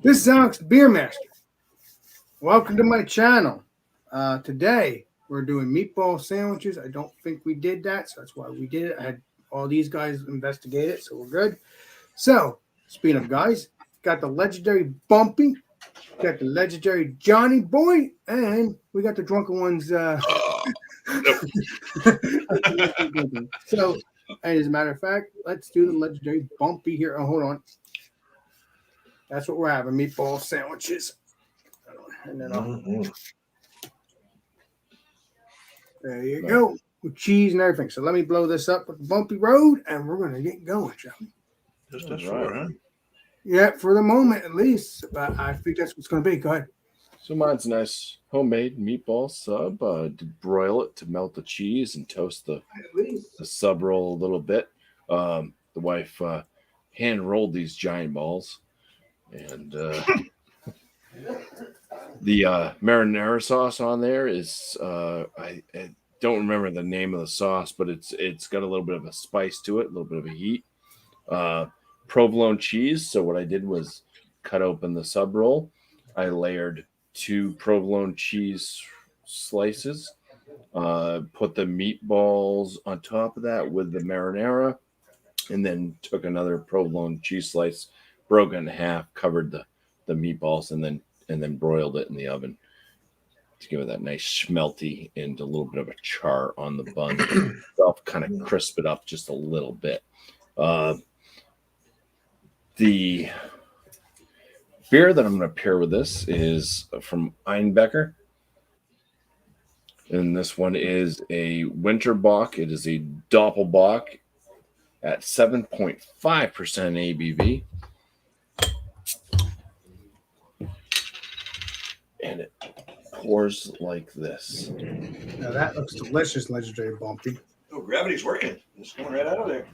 This is Alex, the Beer Master. Welcome to my channel. Today, we're doing meatball sandwiches. I don't think we did that, so that's why we did it. I had all these guys investigate it, so we're good. So, speaking of guys, got the legendary Bumpy, got the legendary Johnny Boy, and we got the drunken ones. So, and as a matter of fact, let's do the legendary Bumpy here. Oh, hold on. That's what we're having, meatball sandwiches. And then there you go, with cheese and everything. So let me blow this up with the bumpy road, and we're going to get going, shall we? Just that's right, huh? Yeah, for the moment at least. But I think that's what's going to be. Go ahead. So mine's a nice homemade meatball sub. To broil it to melt the cheese and toast the sub roll a little bit. The wife hand rolled these giant balls, and the marinara sauce on there is I don't remember the name of the sauce, but it's got a little bit of a spice to it, a little bit of a heat. Provolone cheese. So what I did was cut open the sub roll. I layered 2 provolone cheese slices, put the meatballs on top of that with the marinara, and then took another provolone cheese slice, broke it in half, covered the meatballs, and then broiled it in the oven to give it that nice schmelty and a little bit of a char on the bun itself, kind of crisp it up just a little bit. The beer that I'm going to pair with this is from Einbecker, and this one is a Winterbock. It is a Doppelbock at 7.5% ABV. And it pours like this. Now that looks delicious, legendary Bumpy. Oh, gravity's working. It's coming right out of there.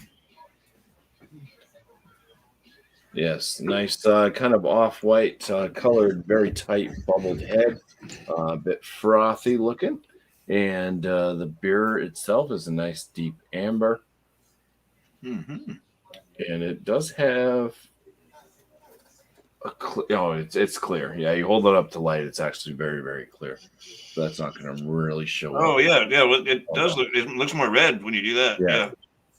Yes, nice kind of off-white colored, very tight bubbled head, a bit frothy looking. And the beer itself is a nice deep amber. Mm-hmm. And it does have it's clear. Yeah, you hold it up to light, it's actually very, very clear. So that's not going to really show up. Oh yeah. Well, it does look. It looks more red when you do that. Yeah.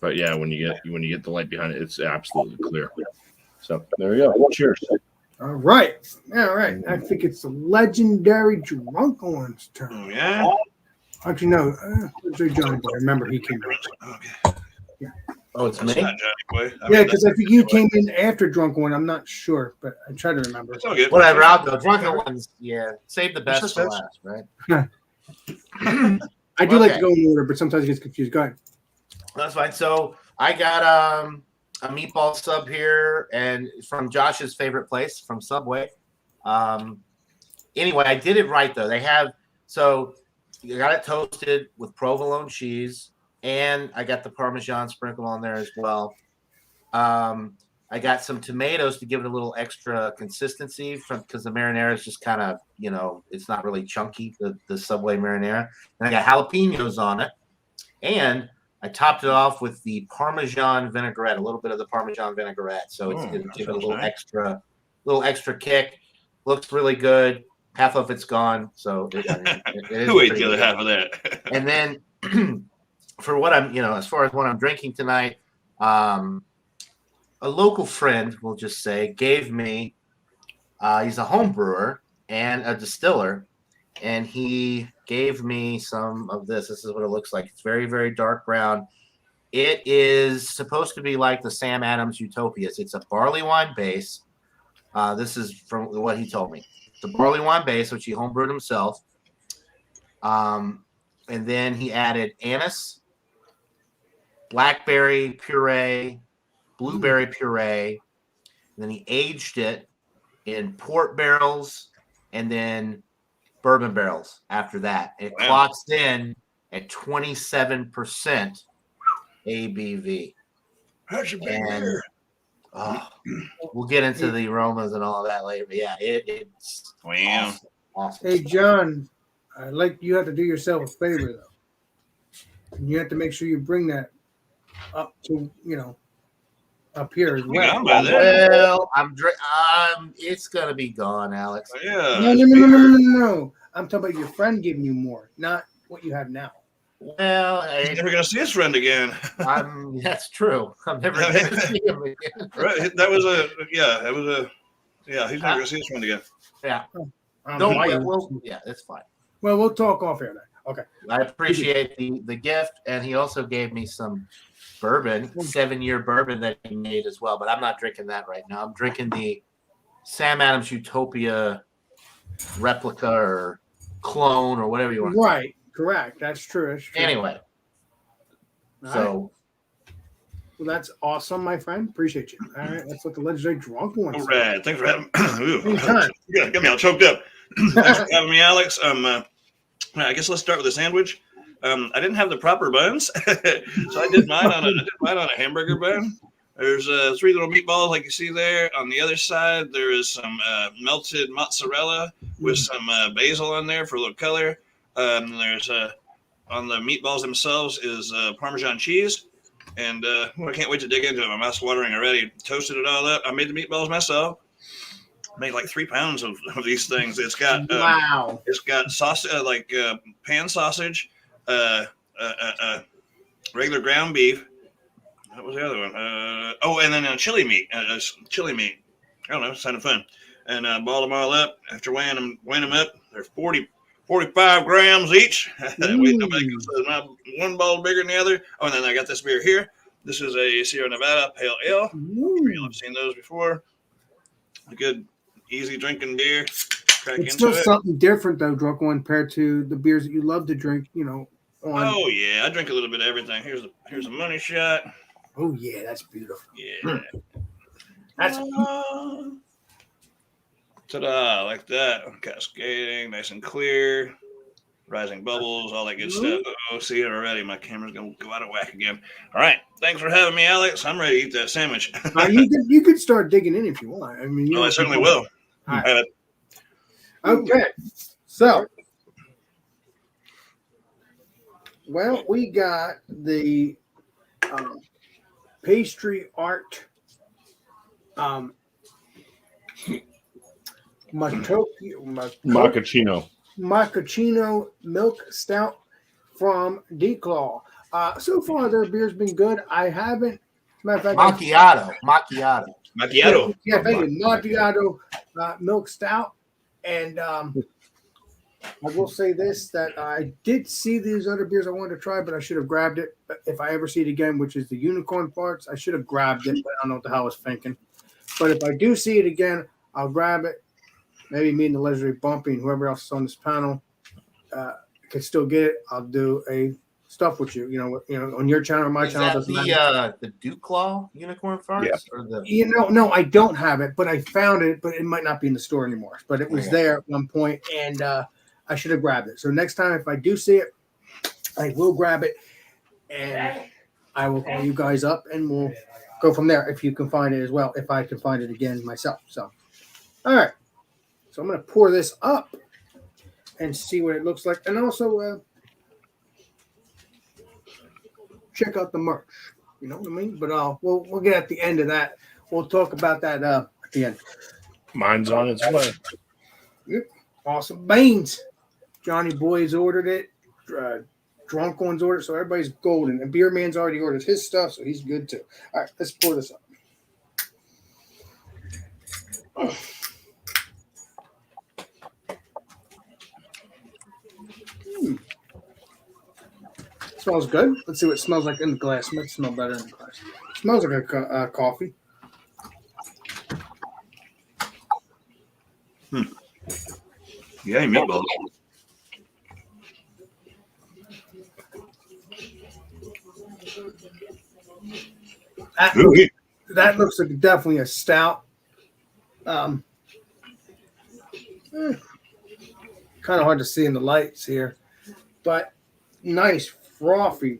But yeah, when you get the light behind it, it's absolutely clear. So there you go. Cheers. All right. I think it's the legendary drunk one's turn. Oh yeah. Actually, no. Legendary Johnny Boy. Remember, he came out. Okay. Yeah. Oh, it's That's me? not Johnny Boy. Yeah, because I think you came in after drunk one. I'm not sure, but I try to remember. It's all good. Whatever, I'll go. Drunken ones, yeah. Save the best for last, right? I do like to go in order, but sometimes it gets confused. Go ahead. That's fine. So I got a meatball sub here, and from Josh's favorite place, from Subway. Anyway, I did it right though. So you got it toasted with provolone cheese, and I got the Parmesan sprinkle on there as well. I got some tomatoes to give it a little extra consistency because the marinara is just kind of, it's not really chunky, the Subway marinara. And I got jalapenos on it, and I topped it off with the Parmesan vinaigrette, a little bit of the Parmesan vinaigrette. So it's going to give it a little extra kick. Looks really good. Half of it's gone. So it is. Who ate the other half of that? And then for what I'm, as far as what I'm drinking tonight, a local friend, we'll just say, gave me, he's a home brewer and a distiller, and he gave me some of this. This is what it looks like. It's very, very dark brown. It is supposed to be like the Sam Adams Utopias. It's a barley wine base. This is from what he told me. It's a barley wine base, which he homebrewed himself. And then he added anise, blackberry puree, blueberry puree. And then he aged it in port barrels and then bourbon barrels after that. It clocks in at 27% ABV. That's a big beer. We'll get into the aromas and all of that later. But yeah, it's awesome. Hey, John, you have to do yourself a favor, though. And you have to make sure you bring that up to, up here as Gone well. by then. Well, it's gonna be gone, Alex. Yeah. No. I'm talking about your friend giving you more, not what you have now. Well, He's never gonna see his friend again. that's true. I'm never gonna see him again. Right. He's never gonna see his friend again. Yeah. I'm white. Yeah, that's fine. Well, we'll talk off air then. Okay. I appreciate the gift, and he also gave me some bourbon, 7-year bourbon that he made as well. But I'm not drinking that right now. I'm drinking the Sam Adams Utopia replica or clone or whatever you want. Right. Correct. That's true. Anyway, Well, that's awesome, my friend. Appreciate you. All right, that's what the legendary drunk wants. All right. Thanks for having me. Got me all choked up. Thanks for having me, Alex. I guess let's start with the sandwich. I didn't have the proper buns, so I did mine on a hamburger bun. There's 3 little meatballs like you see there. On the other side, there is some melted mozzarella with some basil on there for a little color. There's on the meatballs themselves is Parmesan cheese. And I can't wait to dig into it. My mouth's watering already. Toasted it all up. I made the meatballs myself. Made like 3 pounds of these things. It's got wow. It's got sausage, pan sausage, regular ground beef. What was the other one? And then chili meat. Chili meat. I don't know. It's kind of fun. And balled them all up. After weighing them up, they're 45 grams each. Weighed them back, so not one ball bigger than the other. Oh, and then I got this beer here. This is a Sierra Nevada Pale Ale. You've seen those before. A good, easy drinking beer. It's still something different, though, Drunk One, compared to the beers that you love to drink, Oh, yeah. I drink a little bit of everything. Here's a money shot. Oh, yeah. That's beautiful. Yeah. That's ta-da, like that. Cascading, nice and clear. Rising bubbles, all that good stuff. Oh, see it already. My camera's going to go out of whack again. All right. Thanks for having me, Alex. I'm ready to eat that sandwich. You could start digging in if you want. I mean, I certainly will. Right. Okay. So, we got the pastry art Macchiato milk stout from D-Claw. So far, their beer's been good. I haven't. Matter of fact, Macchiato. Yeah, thank you. Macchiato milk stout. And I will say this, that I did see these other beers I wanted to try, but I should have grabbed it if I ever see it again, which is the unicorn parts. I should have grabbed it, but I don't know what the hell I was thinking. But if I do see it again, I'll grab it. Maybe me and the legendary Bumpy and whoever else is on this panel can still get it. I'll do a stuff with you. On your channel or my channel. Is that the Duclaw unicorn farts? Yeah. No, I don't have it, but I found it. But it might not be in the store anymore. But it was there at one point, and I should have grabbed it. So next time, if I do see it, I will grab it, and I will call you guys up, and we'll go from there. If you can find it as well, if I can find it again myself. So, all right. So I'm going to pour this up and see what it looks like. And also check out the merch. You know what I mean? But we'll get at the end of that. We'll talk about that at the end. Mine's on its way. Yep. Awesome. Beans. Johnny Boy's ordered it. Drunk One's ordered, so everybody's golden. And Beer Man's already ordered his stuff, so he's good too. All right, let's pour this up. Smells good. Let's see what it smells like in the glass. It might smell better in the glass. It smells like a coffee. Yeah, meatballs. That looks like definitely a stout. Kind of hard to see in the lights here, but nice frothy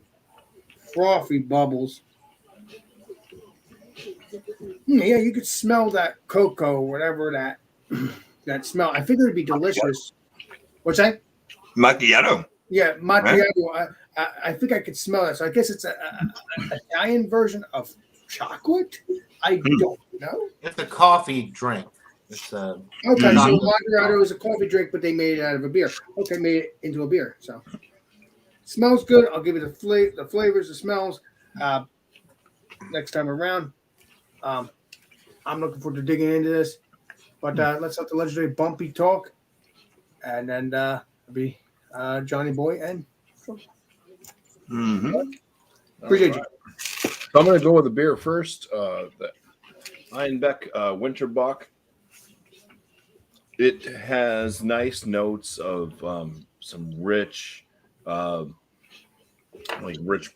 bubbles. Yeah, you could smell that cocoa, whatever that smell. I think it would be delicious. What's that? Macchiato. Yeah, macchiato. I think I could smell it. So I guess it's an Italian version of chocolate? I don't know. It's a coffee drink. It's a Okay, so chocolate. macchiato is a coffee drink, but they made it out of a beer. Okay, made it into a beer. So smells good. I'll give you the flavors, the smells. Next time around. I'm looking forward to digging into this. But let's let the legendary Bumpy talk, and then it'll be Johnny Boy and. Appreciate you. So I'm going to go with the beer first. The Einbeck Winterbock. It has nice notes of some rich, rich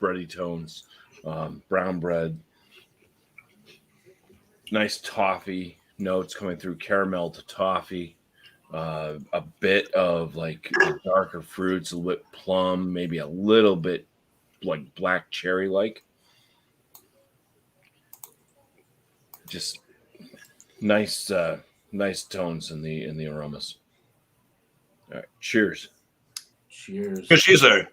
bready tones, brown bread, nice toffee notes coming through, caramel to toffee, a bit of like the darker fruits, a little bit plum, maybe a little bit like black cherry like. Just nice tones in the aromas. All right, cheers. Cheers. Good cheese there.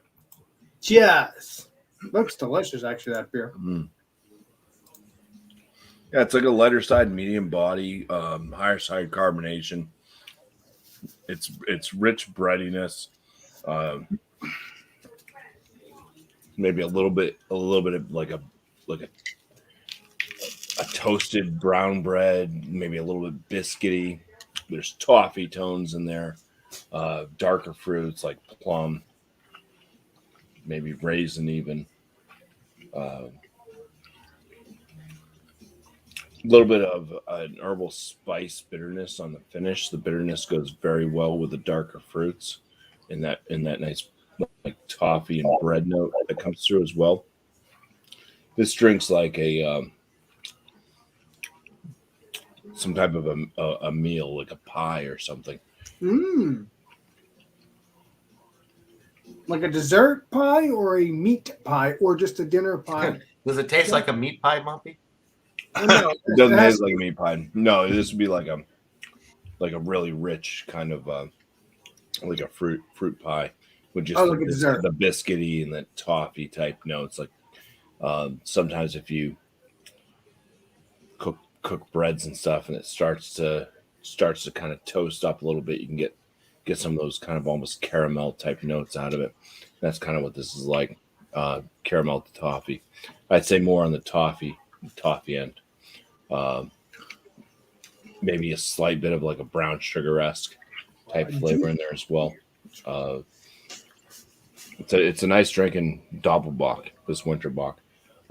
Cheers. Looks delicious, actually, that beer. Yeah, it's like a lighter side, medium body, higher side carbonation. It's rich breadiness. Maybe a little bit of like a toasted brown bread, maybe a little bit biscuity. There's toffee tones in there, darker fruits like plum, maybe raisin even. A little bit of an herbal spice bitterness on the finish. The bitterness goes very well with the darker fruits in that nice like toffee and bread note that comes through as well. This drink's like a some type of a meal, like a pie or something. Like a dessert pie or a meat pie or just a dinner pie? Does it taste like a meat pie, Mumpy? Oh, no. It doesn't taste like a meat pie. No, this would be like a really rich kind of like a fruit pie with just like a dessert. the biscuity and the toffee type notes. Like sometimes if you cook breads and stuff and it starts to kind of toast up a little bit, you can get some of those kind of almost caramel type notes out of it. That's kind of what this is like, caramel to toffee. I'd say more on the toffee end. Maybe a slight bit of like a brown sugar-esque type flavor in there as well. It's a nice drinking Doppelbock, this Winterbock.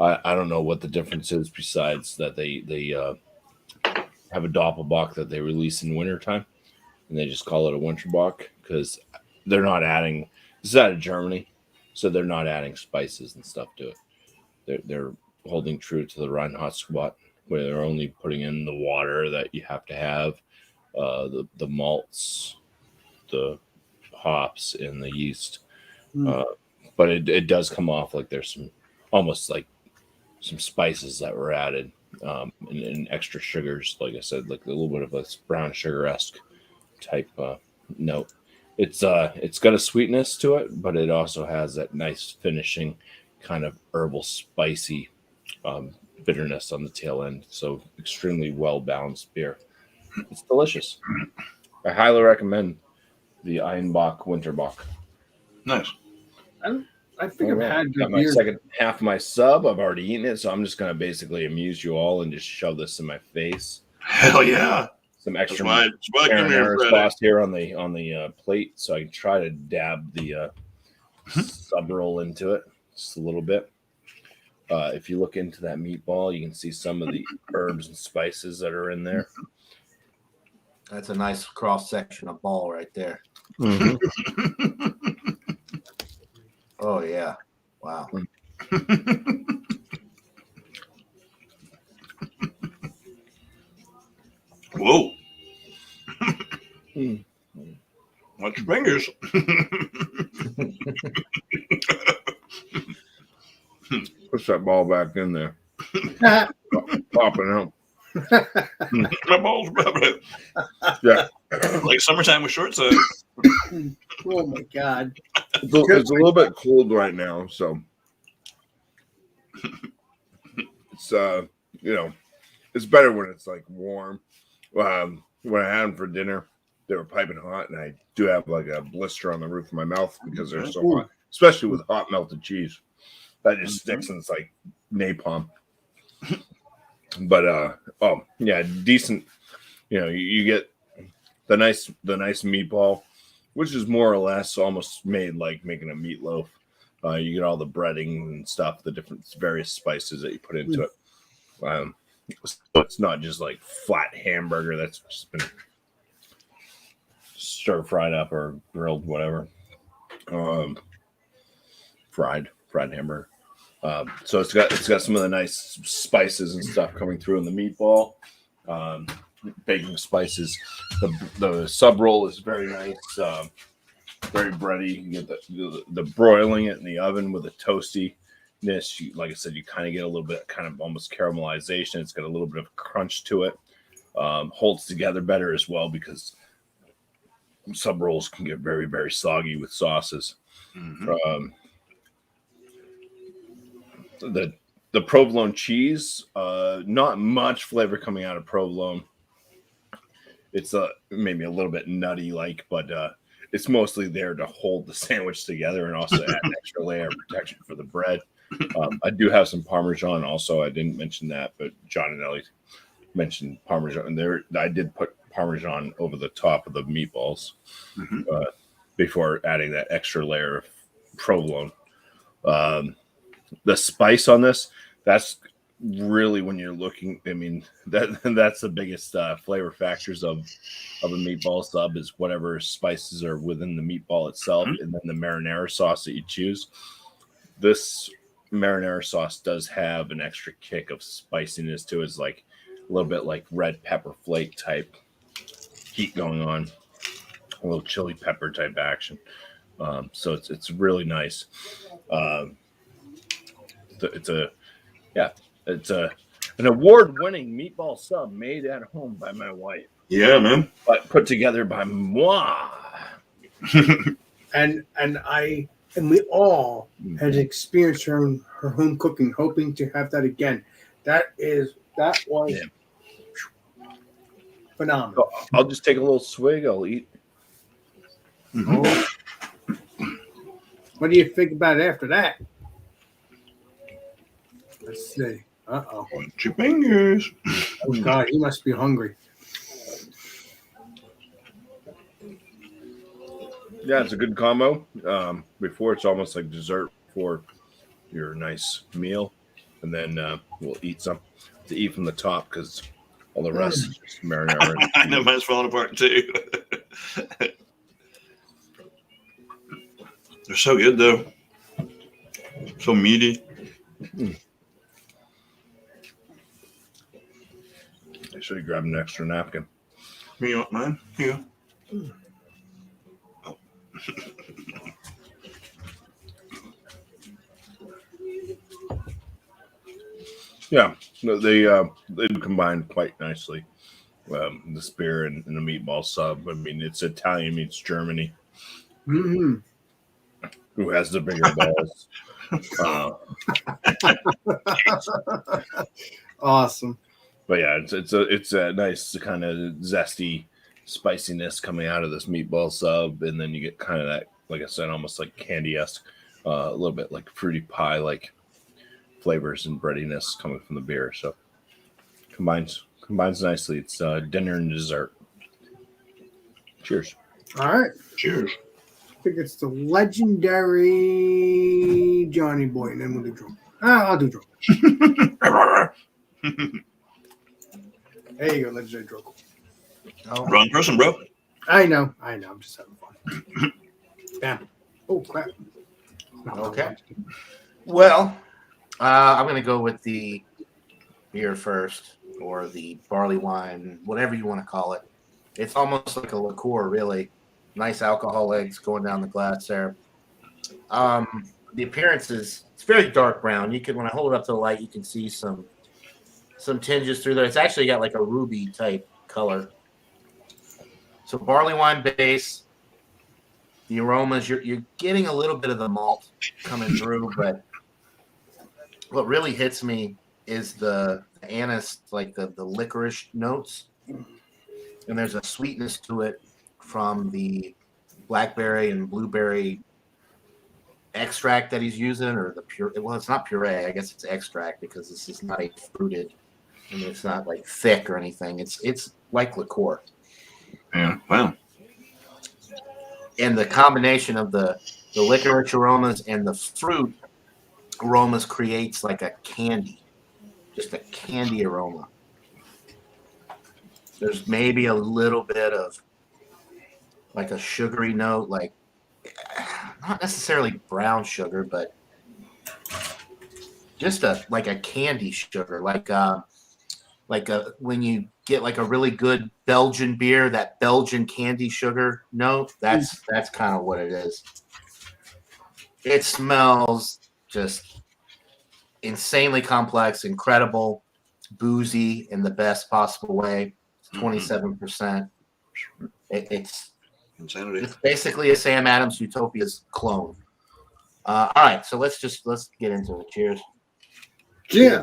I don't know what the difference is besides that they have a Doppelbock that they release in wintertime, and they just call it a Winterbock because they're not adding. This is out of Germany, so they're not adding spices and stuff to it. They're holding true to the Reinheitsgebot, where they're only putting in the water that you have to have, the malts, the hops, and the yeast. But it does come off like there's some almost like some spices that were added, and extra sugars. Like I said, like a little bit of a brown sugar-esque type note. It's got a sweetness to it, but it also has that nice finishing kind of herbal spicy bitterness on the tail end. So extremely well balanced beer. It's delicious. I highly recommend the Einbach Winterbock. Nice. I think I've had got good my beers. second half of my sub. I've already eaten it, so I'm just gonna basically amuse you all and just shove this in my face. Hell yeah! Some extra That's why I come here marinara Friday. sauce here on the plate, so I can try to dab the sub roll into it just a little bit. If you look into that meatball, you can see some of the herbs and spices that are in there. That's a nice cross section of ball right there. Oh yeah! Wow. Whoa! Watch your fingers. Push that ball back in there. Popping out. My balls popping. Yeah. Like summertime with shorts on. Oh my god! It's a little bit cold right now, so it's it's better when it's like warm. When I had them for dinner, they were piping hot, and I do have like a blister on the roof of my mouth because they're so hot, especially with hot melted cheese. That just sticks, and it's like napalm. But decent. You get the nice meatball, which is more or less almost made like making a meatloaf. You get all the breading and stuff, the different various spices that you put into it. So it's not just like flat hamburger that's just been stir fried up or grilled, whatever. Fried hamburger. So it's got some of the nice spices and stuff coming through in the meatball. Baking spices. The sub roll is very nice, very bready. You get the broiling it in the oven with a toastiness. Like I said, you kind of get a little bit, kind of almost caramelization. It's got a little bit of crunch to it. Holds together better as well because sub rolls can get very, very soggy with sauces. Mm-hmm. The provolone cheese, not much flavor coming out of provolone. It's maybe a little bit nutty like, but it's mostly there to hold the sandwich together and also add an extra layer of protection for the bread. I do have some Parmesan also. I didn't mention that, but John and Ellie mentioned Parmesan. And I did put Parmesan over the top of the meatballs before adding that extra layer of provolone. The spice on this, that's really when you're looking, I mean, that's the biggest flavor factors of a meatball sub is whatever spices are within the meatball itself, and then the marinara sauce that you choose. This marinara sauce does have an extra kick of spiciness to it. It's like a little bit like red pepper flake type heat going on, a little chili pepper type action. So it's really nice. It's an award-winning meatball sub made at home by my wife. Yeah, man. But put together by moi. and we all had experienced her home cooking, hoping to have that again. That was phenomenal. So I'll just take a little swig. I'll eat. Oh. What do you think about it after that? Let's see. Uh-oh. Want your fingers. Oh, God, he must be hungry. Yeah, it's a good combo. Before it's almost like dessert for your nice meal. And then we'll eat some to eat from the top because all the rest is just marinara. I know mine's falling apart too. They're so good though. So meaty. I should have grabbed an extra napkin. You want mine? Yeah. Oh. Yeah, they combine quite nicely. The spear and the meatball sub. I mean, it's Italian meets Germany. Mm-hmm. Who has the bigger balls? Awesome. But yeah, it's a nice kind of zesty spiciness coming out of this meatball sub, and then you get kind of that, like I said, almost like candy-esque, a little bit like fruity pie like flavors and breadiness coming from the beer. So combines nicely. It's dinner and dessert. Cheers. All right. Cheers. I think it's the legendary Johnny Boy, and then we'll do drunk. I'll do drunk. There you go, legendary drunk. Oh. Wrong person, bro. I know. I'm just having fun. Damn. Oh, crap. Okay. Well, I'm going to go with the beer first, or the barley wine, whatever you want to call it. It's almost like a liqueur, really. Nice alcohol legs going down the glass there. The appearance it's very dark brown. When I hold it up to the light, you can see some tinges through there. It's actually got like a ruby type color. So barley wine base. The aromas, you're getting a little bit of the malt coming through, but what really hits me is the anise, like the licorice notes, and there's a sweetness to it from the blackberry and blueberry extract that he's using, or the pure. Well, it's not puree. I guess it's extract because this is not a fruited. I mean, it's not like thick or anything. It's like liqueur. Yeah. Wow. And the combination of the licorice aromas and the fruit aromas creates like a candy, just a candy aroma. There's maybe a little bit of like a sugary note, like not necessarily brown sugar, but just like a candy sugar, like when you get like a really good Belgian beer, that Belgian candy sugar note. That's kind of what it is. It smells just insanely complex, incredible, boozy in the best possible way. 27%. It's Insanity. It's basically a Sam Adams Utopias clone. All right, so let's get into it. Cheers. Yeah.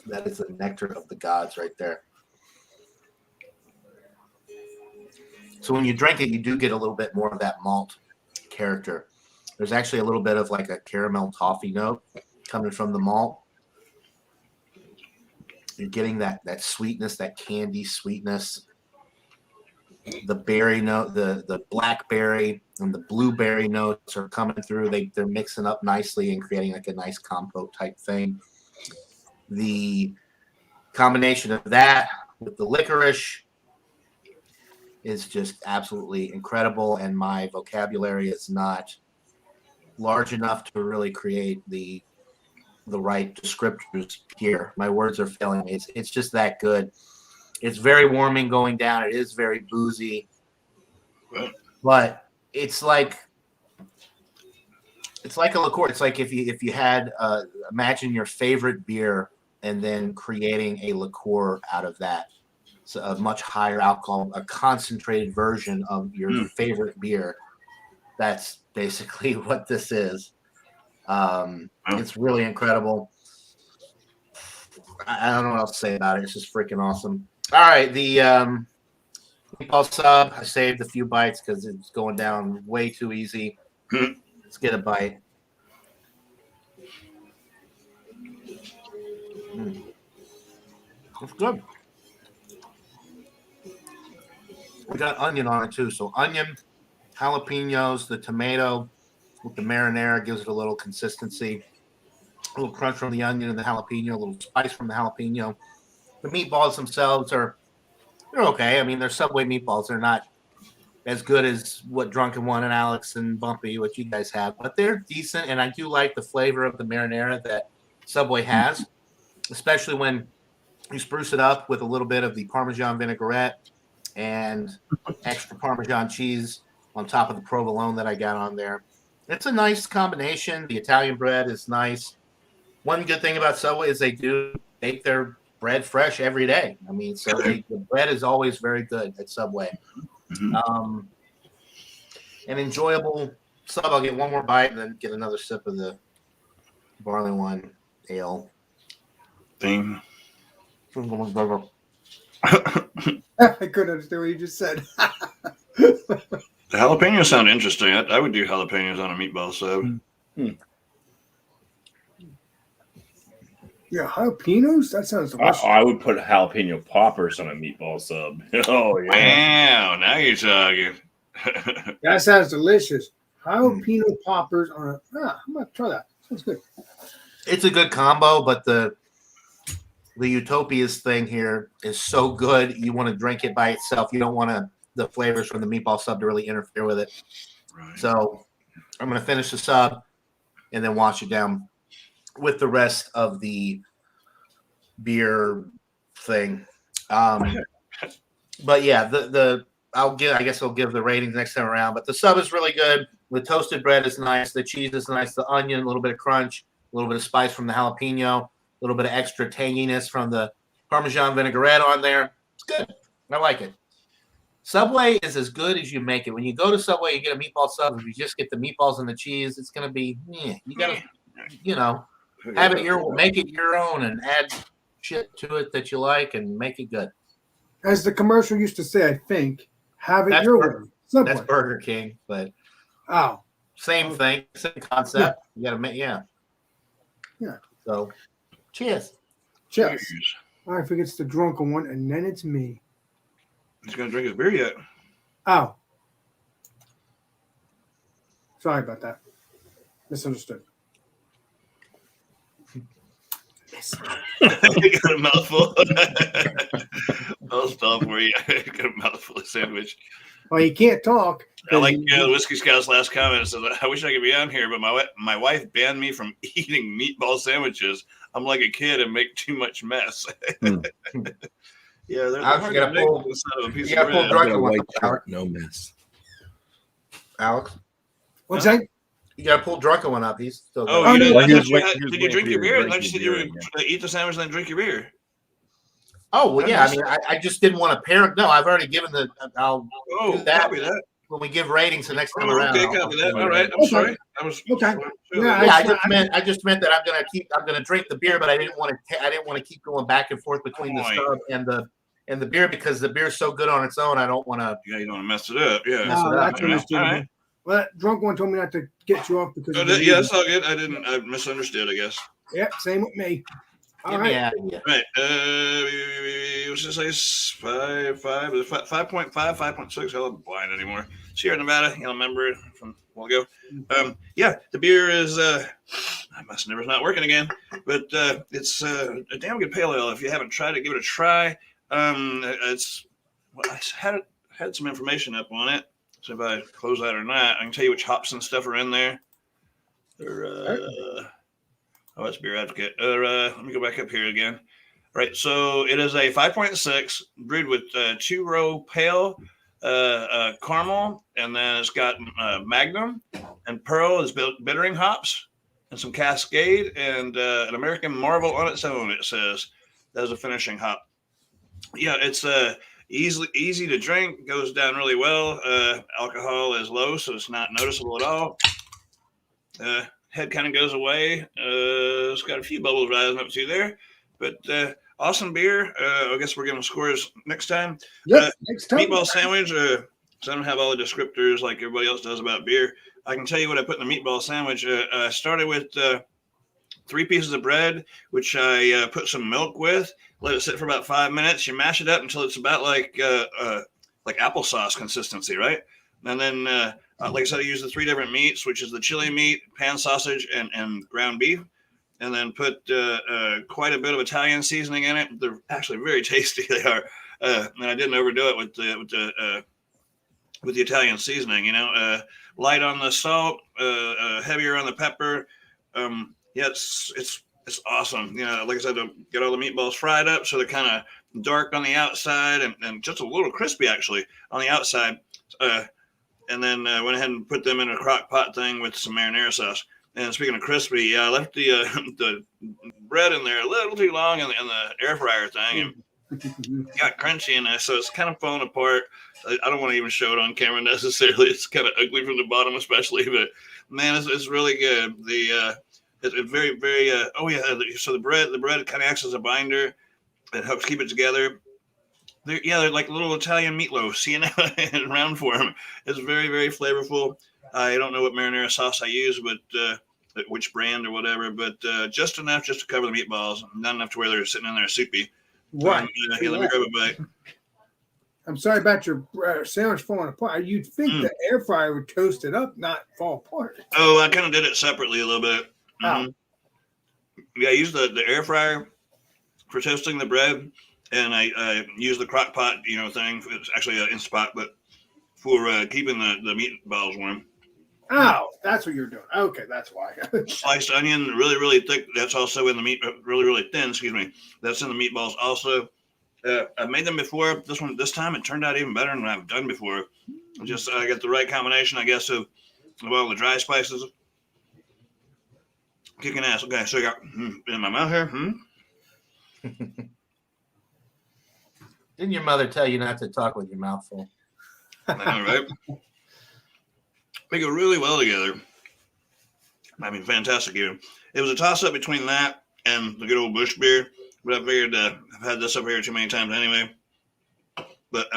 That is the nectar of the gods right there. So when you drink it, you do get a little bit more of that malt character. There's actually a little bit of like a caramel toffee note coming from the malt. You're getting that sweetness, that candy sweetness. The berry note, the blackberry and the blueberry notes are coming through. They're mixing up nicely and creating like a nice compote type thing. The combination of that with the licorice is just absolutely incredible, and my vocabulary is not large enough to really create the right descriptors here. My words are failing me. It's just that good. It's very warming going down. It is very boozy, but it's like a liqueur. It's like if you had imagine your favorite beer and then creating a liqueur out of that. So a much higher alcohol, a concentrated version of your favorite beer. That's basically what this is. It's really incredible. I don't know what else to say about it. It's just freaking awesome. All right, the Meatball Sub. I saved a few bites because it's going down way too easy. Let's get a bite. It's good. We got onion on it too. So onion, jalapenos, the tomato with the marinara gives it a little consistency. A little crunch from the onion and the jalapeno, a little spice from the jalapeno. The meatballs themselves they're okay. I mean, they're Subway meatballs. They're not as good as what Drunken One and Alex and Bumpy, what you guys have, but they're decent. And I do like the flavor of the marinara that Subway has, especially when you spruce it up with a little bit of the Parmesan vinaigrette and extra Parmesan cheese on top of the provolone that I got on there. It's a nice combination. The Italian bread is nice. One good thing about Subway is they do bake their bread fresh every day. I mean, so the bread is always very good at Subway. An enjoyable sub. I'll get one more bite and then get another sip of the barley wine ale. Thing. I couldn't understand what you just said. The jalapenos sound interesting. I would do jalapenos on a meatball sub. Yeah, jalapenos? That sounds delicious. I would put jalapeno poppers on a meatball sub. Oh, yeah. Wow, now you're talking. That sounds delicious. Jalapeno poppers on a... I'm going to try that. Sounds good. It's a good combo, but the Utopias thing here is so good. You want to drink it by itself. You don't want the flavors from the meatball sub to really interfere with it. Right. So I'm going to finish the sub and then wash it down with the rest of the beer thing. But yeah, I guess I'll give the ratings next time around. But the sub is really good. The toasted bread is nice. The cheese is nice. The onion, a little bit of crunch, a little bit of spice from the jalapeno, a little bit of extra tanginess from the Parmesan vinaigrette on there. It's good. I like it. Subway is as good as you make it. When you go to Subway, you get a meatball sub. If you just get the meatballs and the cheese, it's gonna be you gotta, have it make it your own and add shit to it that you like and make it good. As the commercial used to say, I think, have it your way. Subway. That's Burger King, but same thing, same concept. You gotta make Yeah. So, cheers. Cheers. All right, I think it's the drunken one, and then it's me. He's gonna drink his beer yet? Oh. Sorry about that. Misunderstood. You got a mouthful. I'll stop for you. Got a mouthful of sandwich. Well, you can't talk. I like the Whiskey Scout's last comment. It says, I wish I could be on here, but my wife banned me from eating meatball sandwiches. I'm like a kid and make too much mess. Yeah, they're hard to make inside of a piece of bread. No mess. Alex? What's that? You got to pull Drunken one up. He's still going. Did you drink your beer? I thought you said you were going to eat the sandwich and then drink your beer. Oh, well, yeah. I mean, I just didn't want to pair. No, I've already given I'll do that when we give ratings the next time around. Okay, copy that. All right. I'm sorry. I was okay. I just meant that I'm going to drink the beer, but I didn't want to keep going back and forth between the sub and the beer because the beer's so good on its own. I don't want to. Yeah, you don't want to mess it up. Yeah. That's understood. Right. Well, that drunk one told me not to get you off because. That's all good. I misunderstood, I guess. Yep, same with me. All right. Right. What's this say? 5.5, 5.6. I'm not blind anymore. Sierra Nevada, you'll remember it from a while ago. Yeah, the beer is my never's not working again, but it's a damn good pale ale. If you haven't tried it, give it a try. I had some information up on it. So if I close that or not, I can tell you which hops and stuff are in there. That's Beer Advocate. Let me go back up here again. All right, so it is a 5.6 brewed with 2-row pale caramel, and then it's got Magnum and Pearl is bittering hops, and some Cascade, and an American Marvel on its own. It says as a finishing hop. Yeah, it's easy to drink, goes down really well. Alcohol is low, so it's not noticeable at all. Head kind of goes away. It's got a few bubbles rising up to there, but awesome beer. I guess we're giving scores next time. Yeah, next time. Meatball Sandwich. So I don't have all the descriptors like everybody else does about beer. I can tell you what I put in the meatball sandwich. I started with 3 pieces of bread, which I put some milk with. Let it sit for about 5 minutes. You mash it up until it's about like applesauce consistency, right? And then, like I said, I use the 3 different meats, which is the chili meat, pan sausage, and ground beef. And then put quite a bit of Italian seasoning in it. They're actually very tasty. They are. And I didn't overdo it with the Italian seasoning. Light on the salt, heavier on the pepper. Yeah, it's awesome. Like I said, to get all the meatballs fried up so they're kind of dark on the outside and just a little crispy actually on the outside. And then went ahead and put them in a crock pot thing with some marinara sauce. And speaking of crispy, I left the bread in there a little too long in the air fryer thing and got crunchy in there, so it's kind of falling apart. I don't want to even show it on camera necessarily. It's kind of ugly from the bottom, especially, but man, it's really good. It's very, very. So the bread kind of acts as a binder. It helps keep it together. They're like little Italian meatloafs, in round form. It's very, very flavorful. I don't know what marinara sauce I use, but which brand or whatever, but just enough just to cover the meatballs, not enough to where they're sitting in there soupy. Right. Let me grab a bite. I'm sorry about your sandwich falling apart. You'd think the air fryer would toast it up, not fall apart. Oh, I kind of did it separately a little bit. Mm-hmm. Yeah, I used the air fryer for toasting the bread, and I used the crock pot, thing. It's actually an Instapot, but for keeping the meatballs warm. Oh, that's what you're doing. Okay, that's why. Sliced onion, really, really thick. That's also in the meat. Really, really thin. Excuse me. That's in the meatballs also. I've made them before. This time, it turned out even better than I've done before. Just I got the right combination, I guess, of all the dry spices. Kicking ass. Okay, so I got in my mouth here. Didn't your mother tell you not to talk with your mouth full? I know, right? They go really well together. I mean, fantastic even. It was a toss-up between that and the good old Bush beer, but I figured I've had this up here too many times anyway. But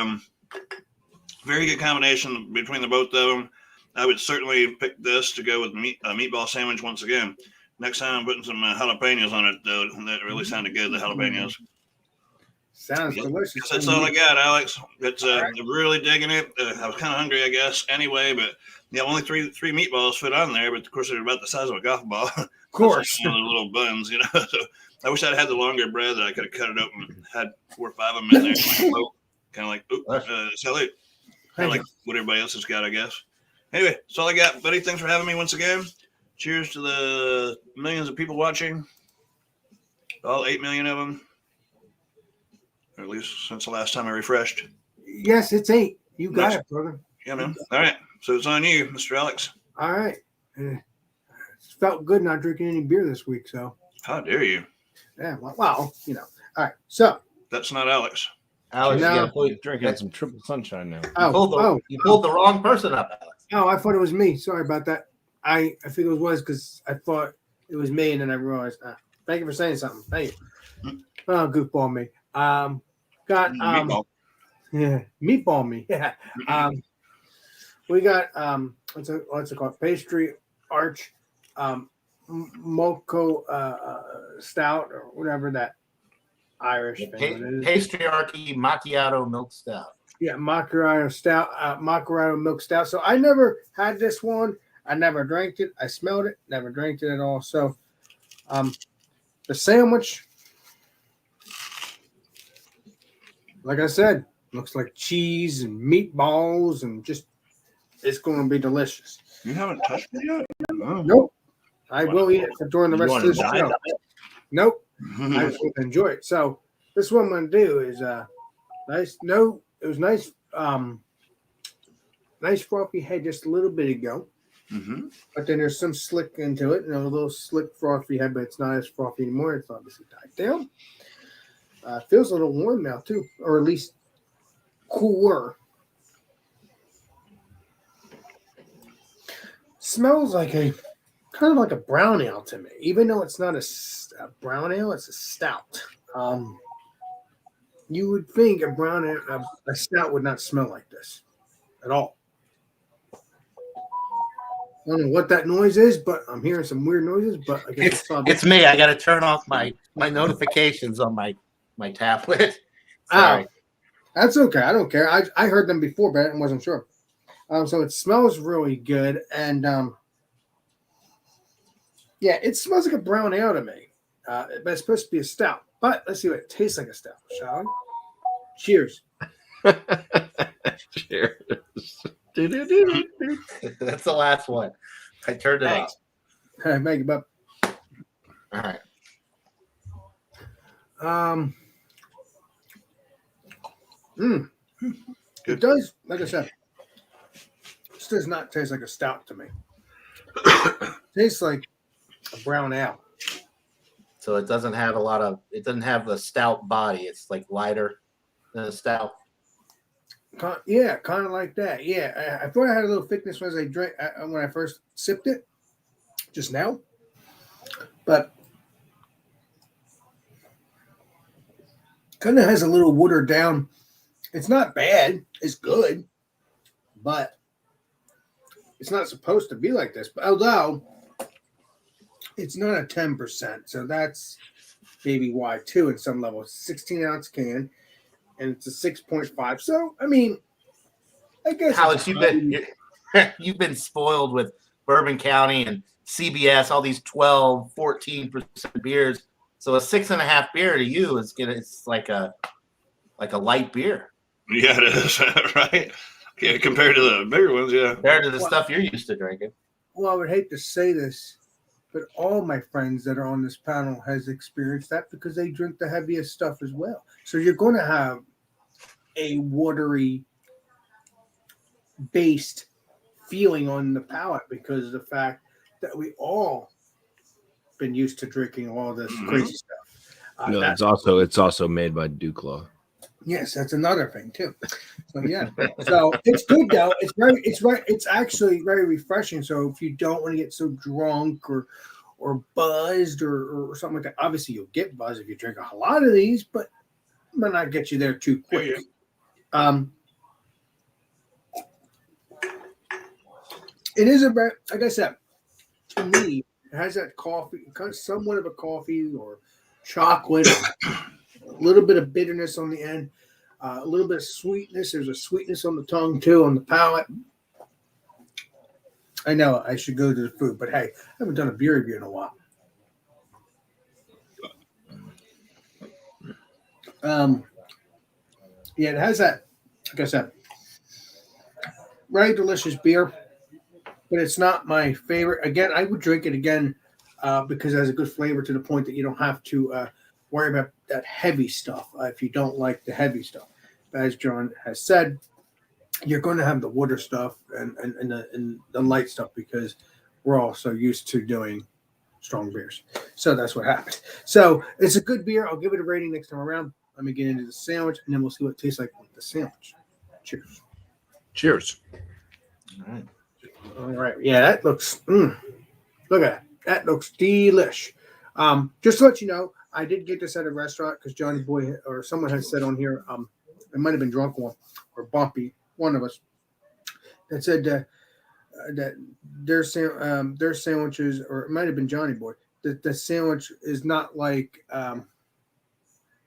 very good combination between the both of them. I would certainly pick this to go with meatball sandwich once again. Next time I'm putting some jalapenos on it, though. That really sounded good, the jalapenos. Sounds delicious. That's all I got, Alex. It's really digging it. I was kind of hungry, I guess, anyway, but yeah, only three meatballs fit on there, but of course they're about the size of a golf ball. Of course. One of those little buns, you know. So I wish I'd had the longer bread that I could have cut it open and had 4 or 5 of them in there. Kind of like, salute. Kind of like what everybody else has got, I guess. Anyway, that's all I got, buddy. Thanks for having me once again. Cheers to the millions of people watching. All 8 million of them. Or at least since the last time I refreshed. Yes, it's 8. You got it, brother. Yeah, man. All right. So it's on you, Mr. Alex. All right. It felt good not drinking any beer this week, so. How dare you? Yeah, well, you know. All right, so. That's not Alex. Alex, No. Drinking some triple sunshine now. You pulled the wrong person up, Alex. Oh, I thought it was me. Sorry about that. I figured it was because I thought it was me, and then I realized. Thank you for saying something. Thank you. Oh, goofball me. Got Meatball. Yeah, meatball me. Yeah. We got what's it called? Pastry Arch, Moco Stout or whatever that Irish thing is. Patriarchy macchiato milk stout. Yeah, macchiato stout, macchiato milk stout. So I never had this one. I never drank it. I smelled it. Never drank it at all. So, the sandwich, like I said, looks like cheese and meatballs and just it's going to be delicious. You haven't touched it yet? No. Nope. I will eat it during the rest of the show. Nope. I just want to enjoy it. So this what I'm going to do is nice. No, it was nice. Nice frothy head just a little bit ago. Mm-hmm. But then there's some slick into it, a little slick frothy head, but it's not as frothy anymore. It's obviously died down. Feels a little warm now too, or at least cooler. Smells like a kind of like a brown ale to me, even though it's not a brown ale, it's a stout. You would think a brown ale, a stout would not smell like this at all. I don't know what that noise is, but I'm hearing some weird noises. But I guess it's me. I got to turn off my notifications on my tablet. Sorry. That's okay. I don't care. I heard them before, but I wasn't sure. So it smells really good, and yeah, it smells like a brown ale to me. But it's supposed to be a stout. But let's see what it tastes like a stout, shall we? Cheers. Cheers. That's the last one. I turned it off. All right, make it up. All right. It does, like I said, this does not taste like a stout to me. It tastes like a brown ale. So it doesn't have it doesn't have the stout body. It's like lighter than a stout. Yeah, kind of like that. Yeah, I thought I had a little thickness when I first sipped it, just now. But kind of has a little watered down. It's not bad. It's good, but it's not supposed to be like this. But although it's not a 10%, so that's maybe why too. In some levels, 16-ounce can. And it's a 6.5. So, I mean, I guess Alex, you've been spoiled with Bourbon County and CBS, all these 12, 14% beers. So a 6.5 beer to you it's like a light beer. Yeah, it is, right? Yeah, compared to the bigger ones, yeah. Compared to the stuff you're used to drinking. Well, I would hate to say this, but all my friends that are on this panel has experienced that because they drink the heaviest stuff as well. So you're going to have a watery based feeling on the palate because of the fact that we all been used to drinking all this crazy stuff. No, it's also made by Duclaw. Yes, that's another thing too. So yeah, so it's good though. It's actually very refreshing. So if you don't want to get so drunk or buzzed or something like that, obviously you'll get buzzed if you drink a lot of these, but it might not get you there too quick. It is like I said, to me, it has that coffee, kind of somewhat of a coffee or chocolate, a little bit of bitterness on the end, a little bit of sweetness. There's a sweetness on the tongue too, on the palate. I know I should go to the food, but hey, I haven't done a beer review in a while. Yeah, it has that, like I said, very delicious beer, but it's not my favorite. Again, I would drink it again because it has a good flavor to the point that you don't have to worry about that heavy stuff if you don't like the heavy stuff. But as John has said, you're going to have the water stuff and the light stuff because we're all so used to doing strong beers. So that's what happens. So it's a good beer. I'll give it a rating next time around. Let me get into the sandwich, and then we'll see what it tastes like with the sandwich. Cheers. Cheers. All right. All right. Yeah, that looks. Look at that. That looks delish. Just to let you know, I did get this at a restaurant because Johnny Boy or someone has said on here, it might have been Drunk One or Bumpy, one of us, that said that their sandwiches, or it might have been Johnny Boy, that the sandwich is not like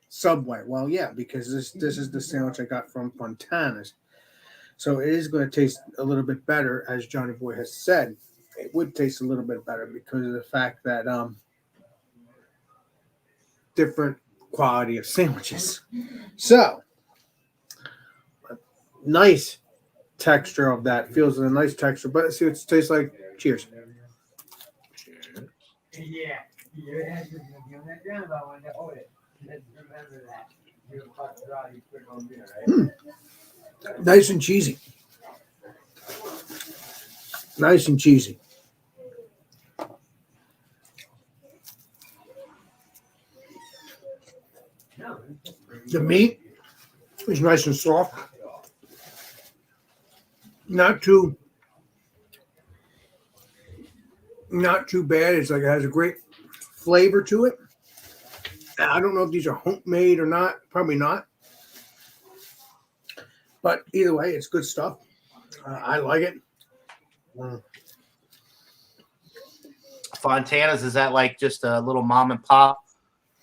Subway. Well, yeah, because this is the sandwich I got from Fontana's. So it is going to taste a little bit better, as Johnny Boy has said. It would taste a little bit better because of the fact that different quality of sandwiches. So nice texture of that. Feels a nice texture, but let's see what it tastes like. Cheers. Yeah. Nice and cheesy. Nice and cheesy. The meat is nice and soft. Not too bad. It's like it has a great flavor to it. I don't know if these are homemade or not. Probably not. But either way, it's good stuff. I like it. Fontana's, is that like just a little mom and pop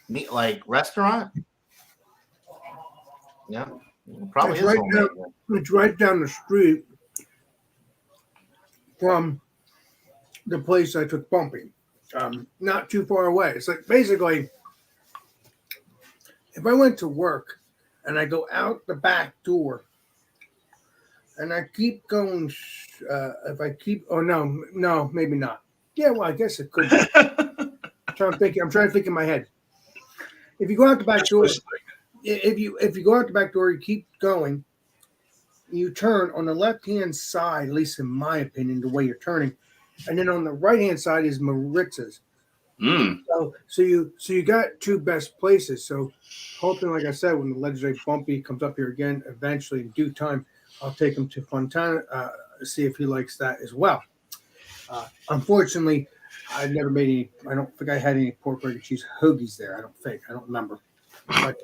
meat like restaurant? Yeah, probably It's is. it's right down the street from the place I took Bumpy. Not too far away. It's like basically, if I went to work and I go out the back door and I keep going, if I keep, oh no, maybe not. Yeah, well, I guess it could be. I'm trying to think in my head. If you go out the back door, if you go out the back door, you keep going, you turn on the left-hand side, at least in my opinion, the way you're turning, and then on the right-hand side is Maritza's. So you got two best places. So hoping, like I said, when the legendary Bumpy comes up here again, eventually in due time, I'll take him to Fontana, see if he likes that as well. Unfortunately, I never made any. I don't think I had any pork bacon cheese hoagies there. I don't remember. But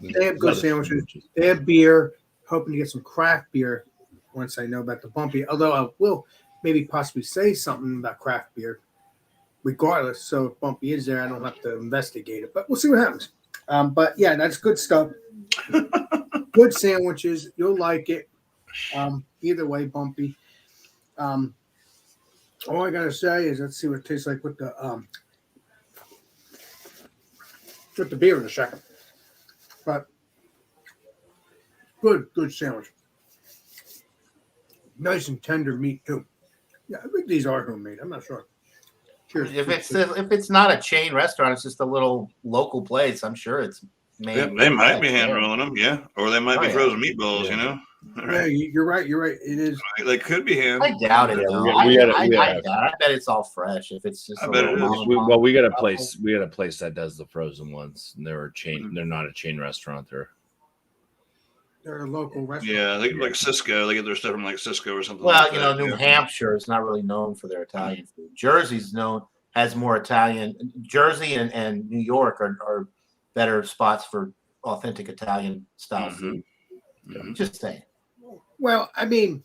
they have good sandwiches. They have beer. Hoping to get some craft beer once I know about the Bumpy. Although I will maybe possibly say something about craft beer, regardless. So if Bumpy is there, I don't have to investigate it. But we'll see what happens. But yeah, that's good stuff. Good sandwiches. You'll like it. Either way, Bumpy. All I gotta say is let's see what it tastes like with the beer in a second. But good sandwich. Nice and tender meat too. Yeah, I think these are homemade. I'm not sure. Cheers. If it's not a chain restaurant, it's just a little local place. I'm sure it's made. Yeah, they might be hand rolling them, yeah, or they might be frozen meatballs. Yeah. You know. All Yeah, right. you're right. You're right. It is. That could be ham. I doubt it. Yeah, though. we gotta- I bet it's all fresh. If it's just I a bet little it is. mom and pop we got a shop. place. We got a place that does the frozen ones, and they're a chain. Mhm. They're not a chain restaurant. They're a local restaurant. Yeah, they like Cisco. They get their stuff from like Cisco or something. Well, like that. New Hampshire is not really known for their Italian food. Jersey's has more Italian. Jersey and New York are better spots for authentic Italian style Mhm. food. Mhm. Just saying. Well, I mean,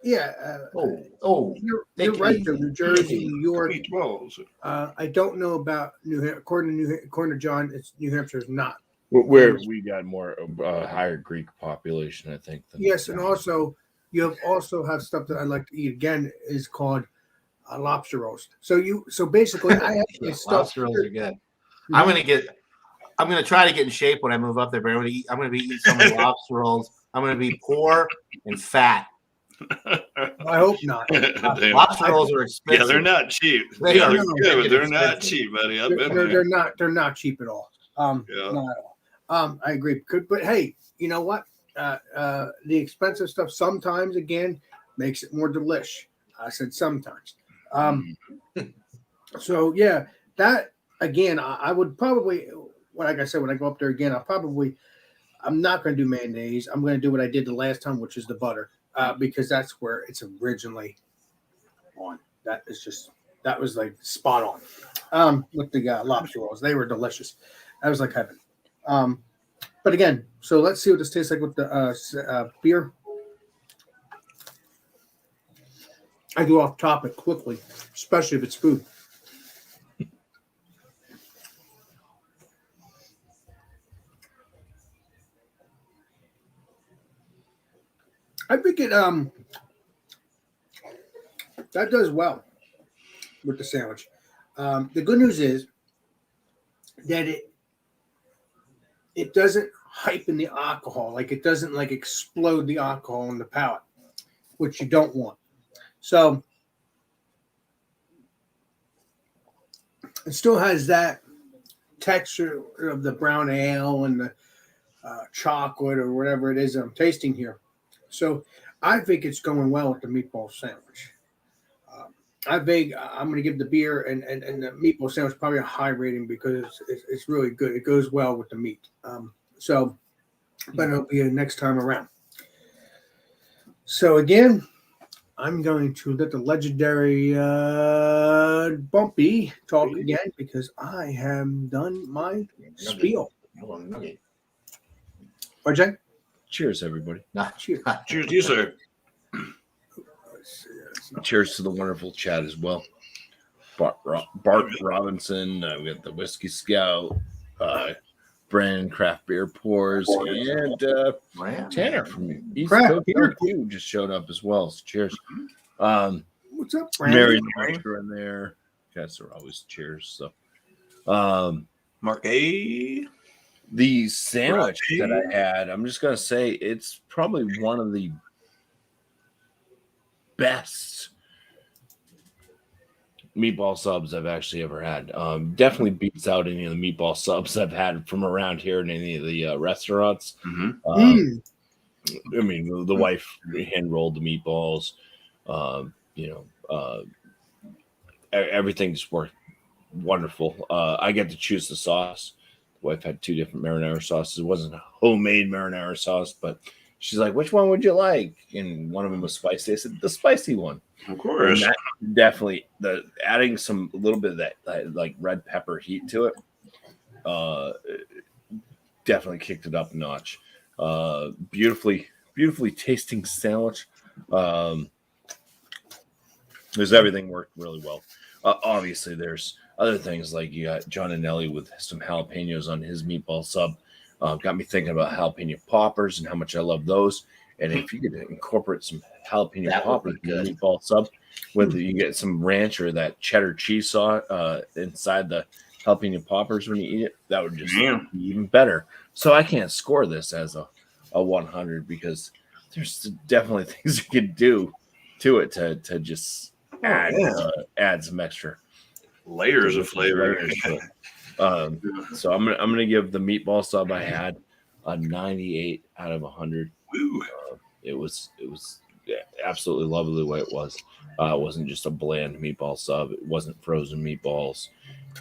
yeah. You're take it right. easy. Though, New Jersey, New York. Meatballs. I don't know about according to John, it's New Hampshire is not. Where we got more higher Greek population, I think. Yes, and also you also have stuff that I like to eat. Again, is called lobster roast. So basically, I actually Lobster rolls are good. I'm gonna try to get in shape when I move up there. But I'm gonna be eating so many lobster rolls. I'm gonna be poor and fat. I hope not. Damn. Lobster rolls are expensive. Yeah, they're not cheap. They Yeah, are they're good, but they're not expensive. cheap, buddy. I've been They're there. not. They're not cheap at all. Yeah. Not at all. I agree. But hey, you know what? The expensive stuff sometimes again makes it more delish. I said sometimes. So yeah, that again, I would probably, like I said, when I go up there again, I'm not going to do mayonnaise. I'm going to do what I did the last time, which is the butter, because that's where it's originally on. That was like spot on. With the lobster rolls, they were delicious. That was like heaven. But again, so let's see what this tastes like with the beer. I go off topic quickly, especially if it's food. I think it that does well with the sandwich. The good news is that it doesn't hypen the alcohol, like it doesn't like explode the alcohol in the palate, which you don't want. So it still has that texture of the brown ale and the chocolate or whatever it is that I'm tasting here. So I think it's going well with the meatball sandwich. I'm going to give the beer and the meatball sandwich probably a high rating because it's really good. It goes well with the meat. But it'll be next time around. So again, I'm going to let the legendary Bumpy talk again because I have done my spiel. RJ? Cheers, everybody. Cheers. Cheers to you, sir. Cheers to the wonderful chat as well. Bart Robinson, we got the Whiskey Scout, Brandon Craft Beer Pours, and Tanner from East Coast too just showed up as well. So cheers. What's up, Brandon? Mary Marshall in there. Guys are always cheers. So, Mark A. the sandwich that I had, I'm just gonna say it's probably one of the best meatball subs I've actually ever had. Definitely beats out any of the meatball subs I've had from around here in any of the restaurants. Mm-hmm. I mean, the wife hand rolled the meatballs. Everything's worked wonderful. I get to choose the sauce. The wife had 2 different marinara sauces. It wasn't a homemade marinara sauce, but she's like, "Which one would you like?" And one of them was spicy. I said, "The spicy one." Of course. And that definitely adding some a little bit of that like red pepper heat to it. Definitely kicked it up a notch. Beautifully tasting sandwich. There's everything worked really well. Obviously, there's other things like you got John and Ellie with some jalapenos on his meatball sub. Got me thinking about jalapeno poppers and how much I love those. And if you could incorporate some jalapeno poppers in the meatball sub, whether you get some ranch or that cheddar cheese sauce inside the jalapeno poppers when you eat it, that would just be even better. So I can't score this as a 100 because there's definitely things you could do to it to just add some extra layers of flavor. So I'm gonna give the meatball sub I had a 98 out of 100. It was absolutely lovely the way it was. It wasn't just a bland meatball sub. It wasn't frozen meatballs.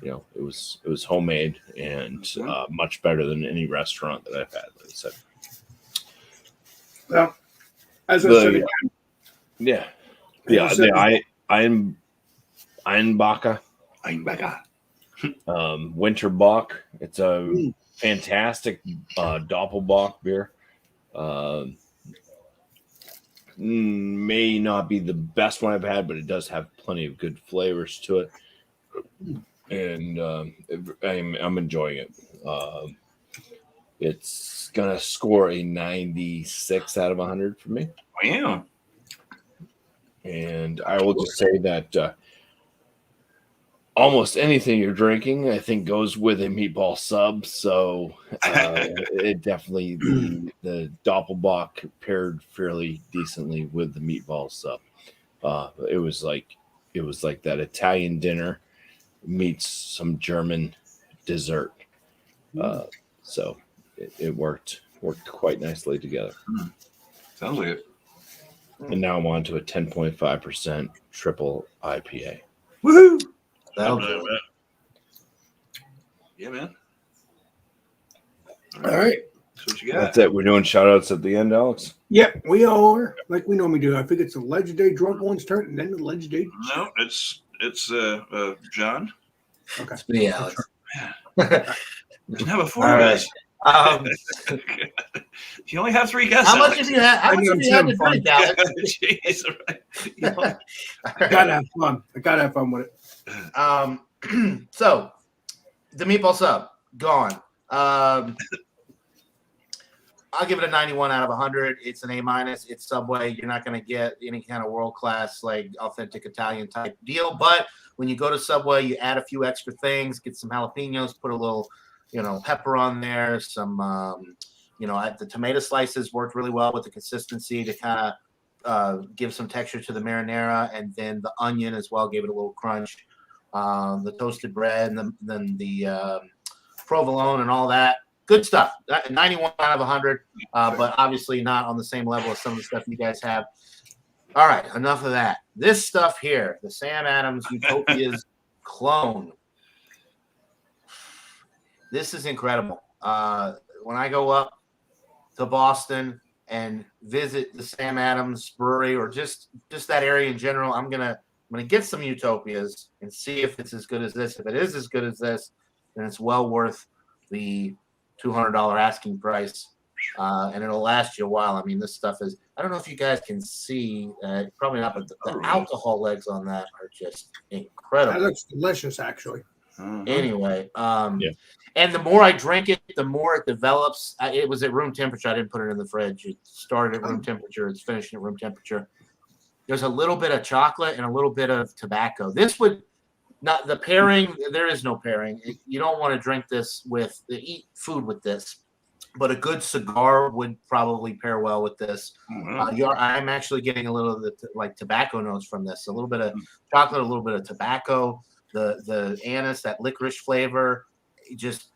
It was homemade and much better than any restaurant that I've had. Like I said. Well, as I said again, the Einbacher Winterbach. It's a fantastic Doppelbock beer. May not be the best one I've had, but it does have plenty of good flavors to it, and I'm enjoying it. It's gonna score a 96 out of 100 for me. Wow. And I will just say that almost anything you're drinking, I think, goes with a meatball sub. So it definitely the Doppelbock paired fairly decently with the meatball sub. It was like that Italian dinner meets some German dessert. So it worked quite nicely together. Sounds like it. And now I'm on to a 10.5% triple IPA. Woohoo! That'll do it. Yeah, man. all right. That's what you got. That's it. We're doing shout outs at the end, Alex. Yep, we all are like we normally do. I think it's the legendary drunk one's turn, and then the legendary. No, it's John. Okay. It's me, Alex. Doesn't have a four, All guys. right. You only have 3 guests. How much have you had? How much have you had to drink, Alex? Jeez, right. I gotta have fun. I gotta have fun with it. So the meatball sub gone. I'll give it a 91 out of 100. It's an A-. It's Subway. You're not going to get any kind of world-class, like authentic Italian type deal. But when you go to Subway, you add a few extra things, get some jalapenos, put a little, pepper on there. Some, the tomato slices worked really well with the consistency to kind of give some texture to the marinara, and then the onion as well gave it a little crunch. The toasted bread, and then the provolone and all that. Good stuff. 91 out of 100, but obviously not on the same level as some of the stuff you guys have. All right, enough of that. This stuff here, the Sam Adams Utopias clone. This is incredible. When I go up to Boston and visit the Sam Adams brewery, or just that area in general, I'm gonna get some Utopias and see if it's as good as this. If it is as good as this, then it's well worth the $200 asking price, and it'll last you a while. I mean, this stuff is, I don't know if you guys can see, probably not, but the alcohol legs on that are just incredible. That looks delicious, actually. Anyway, and the more I drink it, the more it develops. It was at room temperature. I didn't put it in the fridge. It started at room temperature. It's finishing at room temperature. There's a little bit of chocolate and a little bit of tobacco. This would not, the pairing, there is no pairing. You don't want to drink this eat food with this, but a good cigar would probably pair well with this. I'm actually getting a little of the like tobacco notes from this, a little bit of chocolate, a little bit of tobacco, the anise, that licorice flavor, it just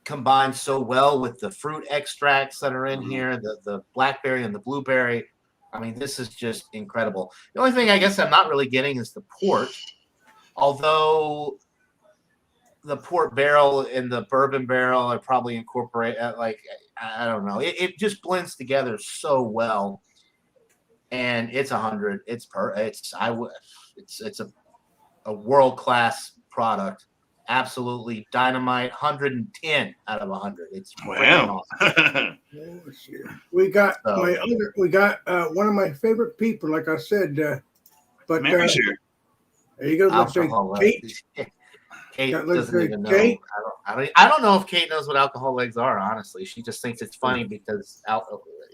combines so well with the fruit extracts that are in here, the blackberry and the blueberry. I mean, this is just incredible. The only thing I guess I'm not really getting is the port. Although the port barrel and the bourbon barrel are probably incorporate, I don't know. It just blends together so well, and it's 100. It's a world class product. Absolutely dynamite. 110 out of 100. It's wow. Awesome. We got one of my favorite people, like I said, but Mary's here. there you go. Let's say Kate. Kate Got doesn't Kate. even know. I don't know if Kate knows what alcohol legs are. Honestly, she just thinks it's funny because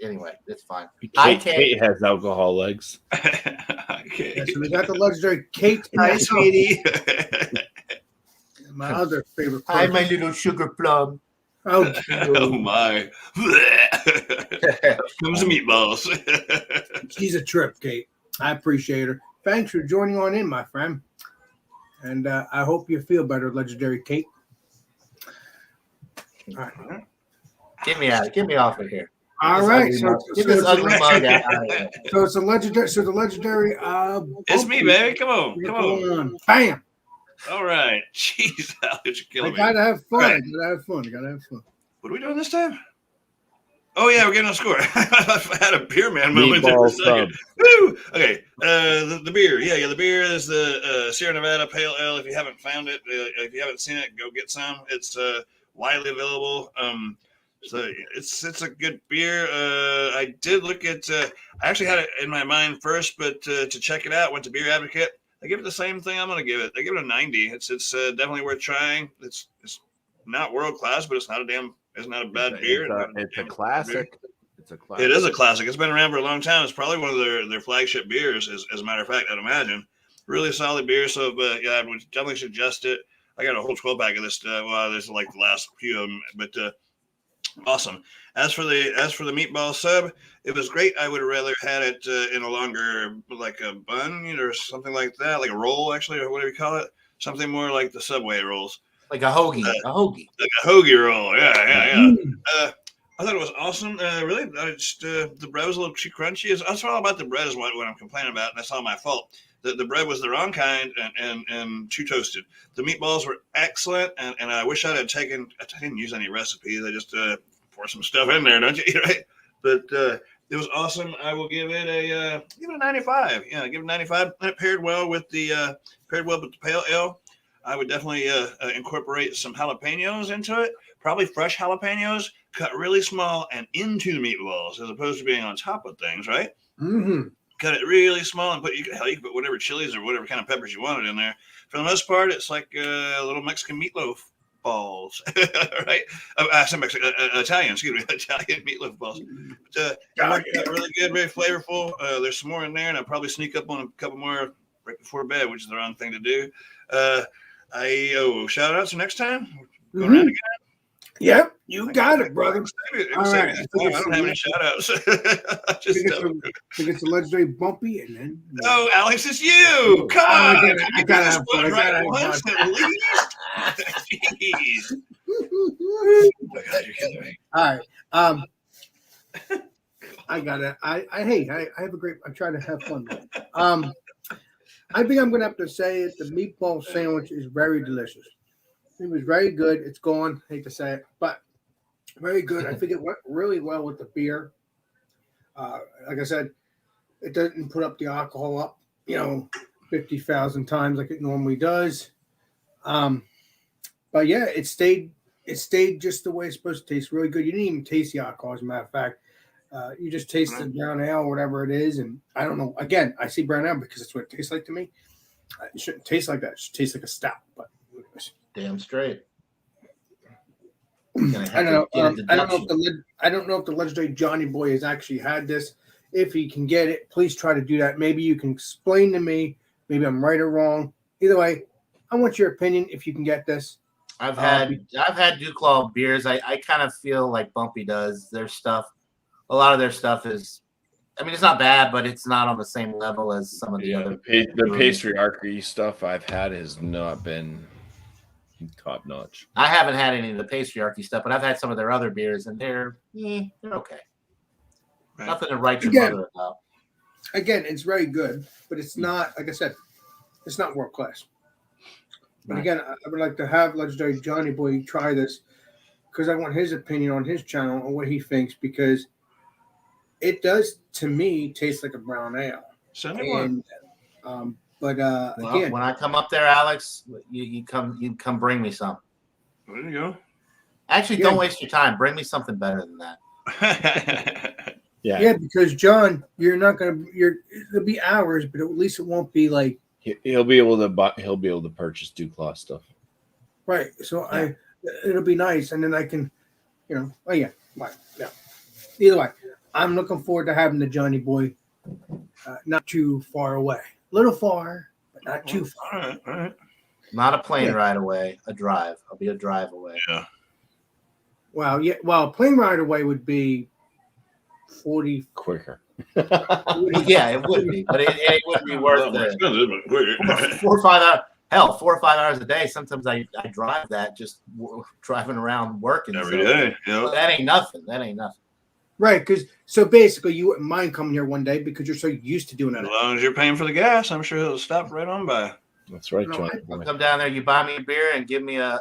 anyway, it's fine. Kate has alcohol legs. Okay. Yeah, so we got the legendary Kate. Hi, sweetie. My other favorite. Hi, my little sugar plum. Oh, Oh my. Comes the meatballs. she's a trip, Kate. I appreciate her. Thanks for joining on in, my friend. And I hope you feel better, legendary Kate. All right. Get me off of here. All right, Get this ugly mug out of here. so it's a legendary. So the legendary. It's me, baby. Come on, come on. Bam! All right. Jeez, Alex, you're killing me. I gotta have fun. Right. I gotta have fun. I gotta have fun. What are we doing this time? Oh yeah, we're getting a score. I had a beer man moment there for a Meatball second. Sub. Woo! Okay, the beer. Yeah, the beer is the Sierra Nevada Pale Ale. If you haven't found it, if you haven't seen it, go get some. It's widely available. So it's a good beer. I did look at. I actually had it in my mind first, but to check it out, went to Beer Advocate. I give it the same thing. I'm gonna give it. I give it a 90. It's definitely worth trying. It's not world class, but it's not a bad beer. It's a classic. It's a classic. It is a classic. It's been around for a long time. It's probably one of their flagship beers, as a matter of fact, I'd imagine. Really solid beer. So, yeah, I would definitely suggest it. I got a whole 12 pack of this. Well, this is like the last few of them, but awesome. As for the meatball sub, it was great. I would have rather had it in a longer, like a bun or something like that, like a roll, actually, or whatever you call it. Something more like the Subway rolls. Like a hoagie. Like a hoagie roll. Yeah. I thought it was awesome. Really, the bread was a little too crunchy. That's all about the bread is what I'm complaining about, and that's all my fault. The bread was the wrong kind and too toasted. The meatballs were excellent, and I wish I didn't use any recipes. I just pour some stuff in there, don't you? Right? But it was awesome. I will give it a 95. Yeah, give it a 95. And it paired well with the pale ale. I would definitely incorporate some jalapenos into it. Probably fresh jalapenos, cut really small and into the meatballs, as opposed to being on top of things, right? Mm-hmm. Cut it really small and you can put whatever chilies or whatever kind of peppers you wanted in there. For the most part, it's like little Mexican meatloaf balls, right? Italian meatloaf balls. But, really good, very flavorful. There's some more in there, and I'll probably sneak up on a couple more right before bed, which is the wrong thing to do. Shout outs next time. Go around again. Yep, you got it, brother. All right. I don't have any shout outs. It's a legendary bumpy, and then no, Alex, it's you. Come on, I gotta have fun. Once at least. Jeez. Oh, God, you're kidding me. All right. I gotta. I have a great. I'm trying to have fun. I think I'm gonna have to say it. The meatball sandwich is very delicious. It was very good. It's gone. Hate to say it, but very good. I think it went really well with the beer. Like I said, it doesn't put up the alcohol up, 50,000 times like it normally does. But yeah, it stayed just the way it's supposed to taste. Really good. You didn't even taste the alcohol, as a matter of fact. You just taste the brown ale, or whatever it is, and I don't know. Again, I see brown ale because that's what it tastes like to me. It shouldn't taste like that. It should taste like a stout, but. Damn straight. I don't know if the legendary Johnny Boy has actually had this. If he can get it, please try to do that. Maybe you can explain to me. Maybe I'm right or wrong. Either way, I want your opinion if you can get this. I've had DuClaw beers. I kind of feel like Bumpy does. Their stuff, a lot of their stuff is, it's not bad, but it's not on the same level as some of the other. The patriarchy stuff I've had has not been top notch. I haven't had any of the patriarchy stuff, but I've had some of their other beers, and they're okay. Right. Nothing to write your mother about. Again, it's very good, but it's not, like I said, it's not world class. But again, I would like to have legendary Johnny Boy try this because I want his opinion on his channel and what he thinks, because it does, to me, taste like a brown ale. But again, when I come up there, Alex, you come bring me some. There you go. Actually, don't waste your time. Bring me something better than that. Yeah, because John, it'll be hours, but at least it won't be like he'll be able to purchase DuClaw stuff. Right. So it'll be nice, and then I can, Either way, I'm looking forward to having the Johnny Boy, not too far away. A little far, but not too far. All right. Not a plane ride away, a drive. I'll be a drive away. Yeah. Wow. Yeah. Well, a plane ride away would be 40 quicker. Yeah, it would be, but it wouldn't be worth it. 4 or 5 hours. Hell, 4 or 5 hours a day. Sometimes I drive that, just driving around working every day. Yeah. That ain't nothing. Right, because so basically you wouldn't mind coming here one day because you're so used to doing As that. long as you're paying for the gas, I'm sure it'll stop right on by. That's right, No, John. I'll come down there. You buy me a beer and give me a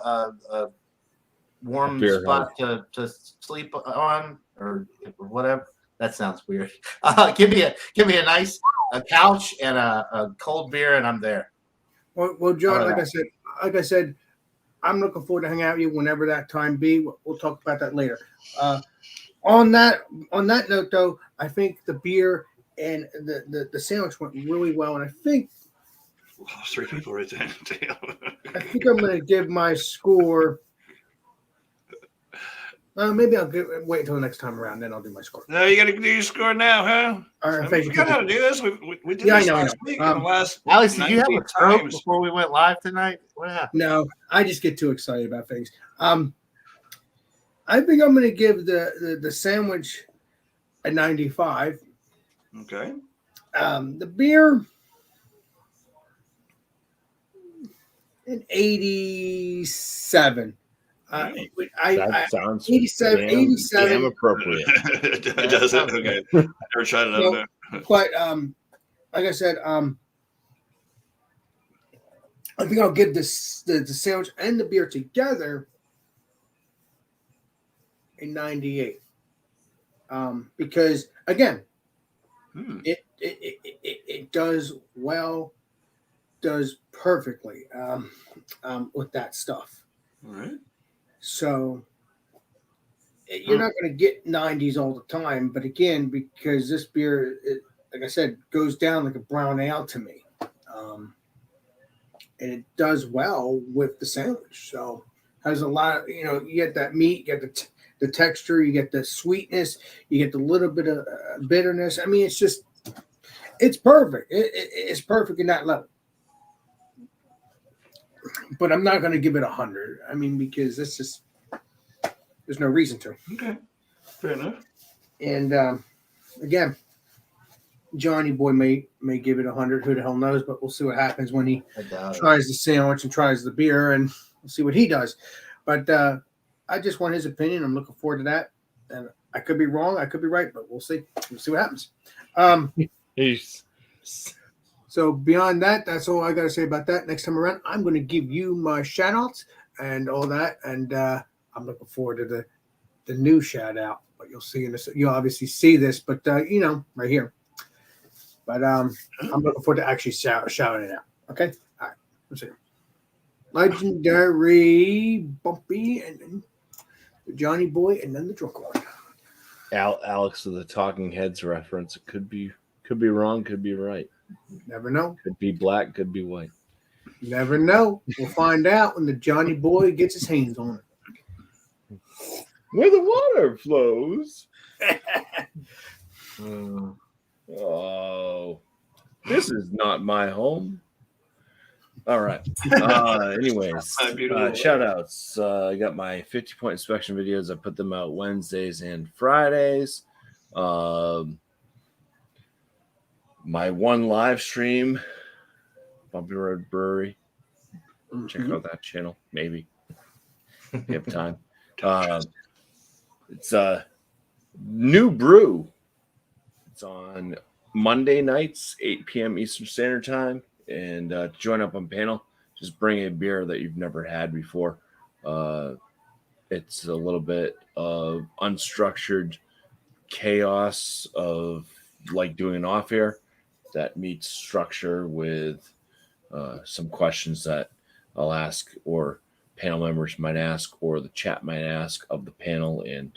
warm beer spot to sleep on or whatever. That sounds weird. Give me a nice couch and a cold beer, and I'm there. Well, John, How about like I said, I'm looking forward to hanging out with you whenever that time be. We'll talk about that later. On that note, though, I think the beer and the sandwich went really well, and I think Lost 3 people right there. Damn. I think I'm going to give my score. Maybe I'll wait until the next time around, then I'll do my score. No, you got to do your score now, huh? All right, I mean, we got how to do this. We did Yeah, I this know, I last know. week in the last Alex, did you have 19 a stroke times. before we went live tonight? What happened? No, I just get too excited about things. I think I'm going to give the sandwich a 95. Okay. The beer an 87. That sounds 87, 87. damn appropriate. Does it? Okay. I never tried it. I don't know. But like I said, I think I'll give the sandwich and the beer together a 98. Because again, it does well, does perfectly with that stuff. All right. So you're not going to get 90s all the time, but again, because this beer, like I said, goes down like a brown ale to me, and it does well with the sandwich. So has a lot of, you get that meat, you get the texture, you get the sweetness, you get the little bit of bitterness. I mean, it's perfect. It's perfect in that level. But I'm not going to give it 100. I mean, because it's just, there's no reason to. Okay. Fair enough. And again, Johnny Boy may give it 100. Who the hell knows? But we'll see what happens when he tries the sandwich and tries the beer, and we'll see what he does. But I just want his opinion. I'm looking forward to that. And I could be wrong. I could be right, but we'll see. We'll see what happens. Peace. So beyond that, that's all I got to say about that. Next time around, I'm going to give you my shout-outs and all that. And I'm looking forward to the new shout-out. But you'll see in this. You'll obviously see this, but right here. But I'm looking forward to actually shouting it out. Okay? All right. Let's see. Legendary Bumpy, and then the Johnny Boy, and then the drunk one. Alex with the Talking Heads reference. It could be wrong, could be right. Never know. Could be black, could be white. Never know. We'll find out when the Johnny Boy gets his hands on it. Where the water flows. Oh, this is not my home. All right. Anyways, shout outs. I got my 50-point inspection videos. I put them out Wednesdays and Fridays. My one live stream, Bumpy Road Brewery. Check out that channel, maybe. If you have time. It's a new brew. It's on Monday nights, 8 p.m. Eastern Standard Time. And to join up on panel, just bring a beer that you've never had before. It's a little bit of unstructured chaos of like doing an off air that meets structure with some questions that I'll ask or panel members might ask or the chat might ask of the panel. And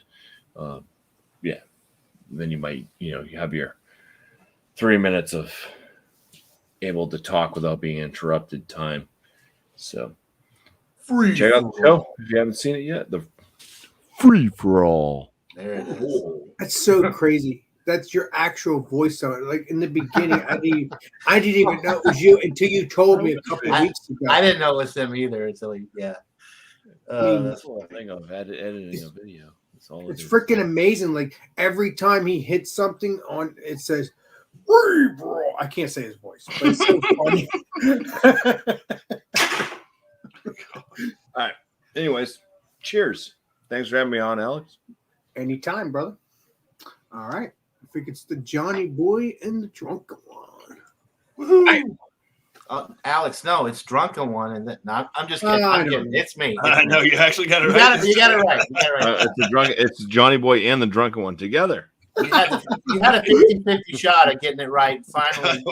then you might, you have your 3 minutes of able to talk without being interrupted time. So check out the show if you haven't seen it yet. The free for all. There it is. That's so crazy. That's your actual voice on it. Like in the beginning, I didn't even know it was you until you told me a couple of weeks ago. I didn't know it was him either until That's one thing of editing a video. It's freaking amazing. Like every time he hits something on, it says, "Free bro." I can't say his voice, but it's so funny. All right. Anyways, cheers. Thanks for having me on, Alex. Anytime, brother. All right. I think it's the Johnny Boy and the Drunken One. Woohoo! Alex, no, it's Drunken One, and not. I'm just kidding. I'm kidding. It's me. I know you actually got it You right. you got it right. You got it right. It's Johnny Boy and the Drunken One together. You had a 50-50 shot at getting it right. Finally,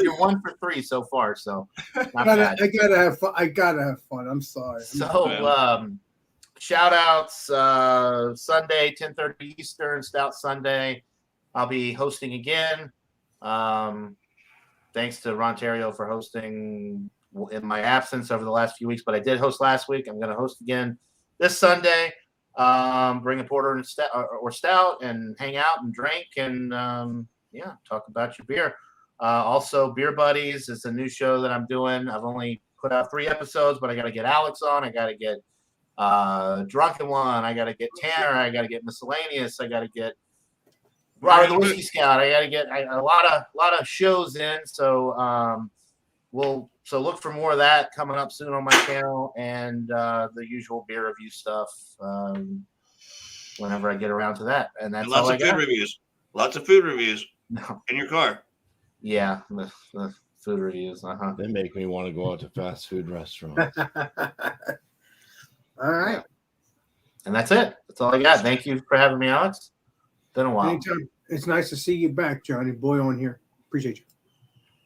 you're 1 for 3 so far. So not bad. I gotta have fun. I gotta have fun. I'm sorry. So shout outs Sunday 10:30 Eastern, Stout Sunday. I'll be hosting again. Thanks to Rontario for hosting in my absence over the last few weeks, but I did host last week. I'm going to host again this Sunday. Bring a porter and stout and hang out and drink and talk about your beer. Also, Beer Buddies is a new show that I'm doing. I've only put out 3 episodes, but I got to get Alex on. I got to get Drunken One. I got to get Tanner. I got to get Miscellaneous. I got to get Robert the Whiskey Scout. I got to get a lot of shows in. So look for more of that coming up soon on my channel and the usual beer review stuff whenever I get around to that. And that's lots all of food reviews. Lots of food reviews in your car. Yeah, the food reviews. They make me want to go out to fast food restaurants. All right. And that's it. That's all I got. Thank you for having me, Alex. Been a while. Anytime. It's nice to see you back, Johnny Boy, on here. Appreciate you.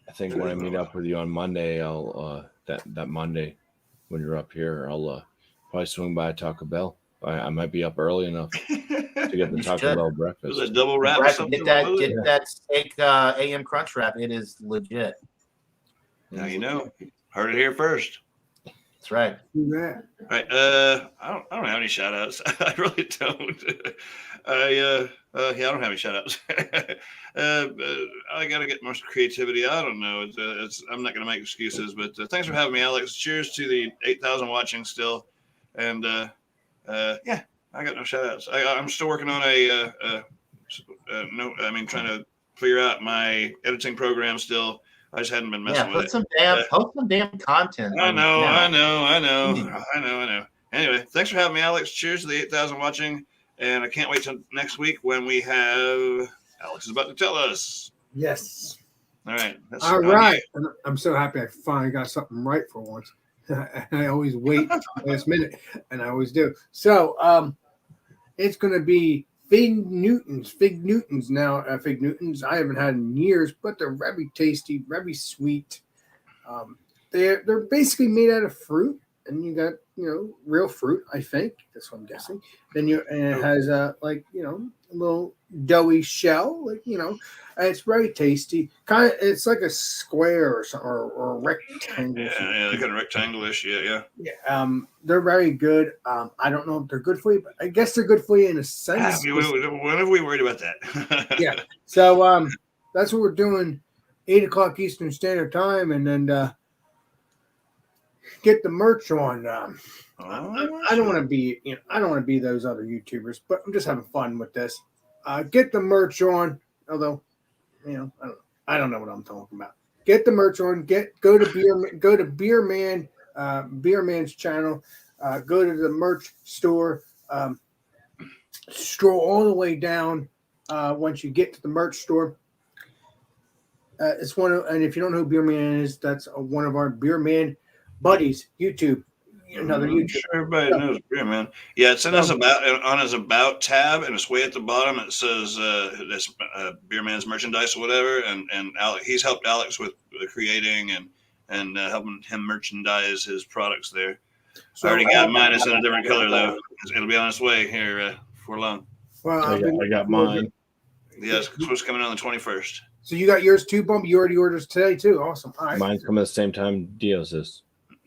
I think when I meet up with you on Monday, I'll that Monday when you're up here, I'll probably swing by Taco Bell. I might be up early enough to get the Taco Bell breakfast. Was it double wrap or something? Get that steak AM crunch wrap. It is legit. Now you know. Heard it here first. That's right. Yeah. All right. I don't have any shout outs. I really don't. I don't have any shout outs. I got to get more creativity. I don't know. I'm not going to make excuses, but thanks for having me, Alex. Cheers to the 8,000 watching still. And I got no shout outs. I'm still working on trying to figure out my editing program still. I just hadn't been messing with it. Post some damn content. I know. Anyway, thanks for having me, Alex. Cheers to the 8,000 watching. And I can't wait till next week when we have Alex is about to tell us. Yes. All right. All right. I'm so happy I finally got something right for once. I always wait last minute, and I always do. So it's going to be Fig Newtons now. Fig Newtons I haven't had in years, but they're very tasty, very sweet. They're basically made out of fruit, and you got real fruit. I think that's what I'm guessing. Then it has a little doughy shell, and it's very tasty. It's like a square or something, or a rectangle. Yeah, kind of rectangle-ish. Yeah. They're very good. I don't know if they're good for you, but I guess they're good for you in a sense. When have we worried about that? Yeah. So that's what we're doing. 8:00 Eastern Standard Time, and then get the merch on. I don't want to be, I don't want to be those other YouTubers, but I'm just having fun with this. Get the merch on. Although, I don't know what I'm talking about. Get the merch on. Go to Beer Man's channel. Go to the merch store. Scroll all the way down. Once you get to the merch store, it's and if you don't know who Beer Man is, that's one of our Beer Man buddies. YouTube. Another YouTube. Sure, everybody knows Beer Man. Yeah, it's in on his about tab, and it's way at the bottom. It says this Beer Man's merchandise or whatever, and Alex, he's helped Alex with creating and helping him merchandise his products there. So I already got mine. It's in a different color though. It'll be on its way here before long. Well, I got mine. Yeah, it's supposed to come in on the 21st. So you got yours too, Bump? You already ordered today too. Awesome. All right. Mine's coming at the same time Dio's is.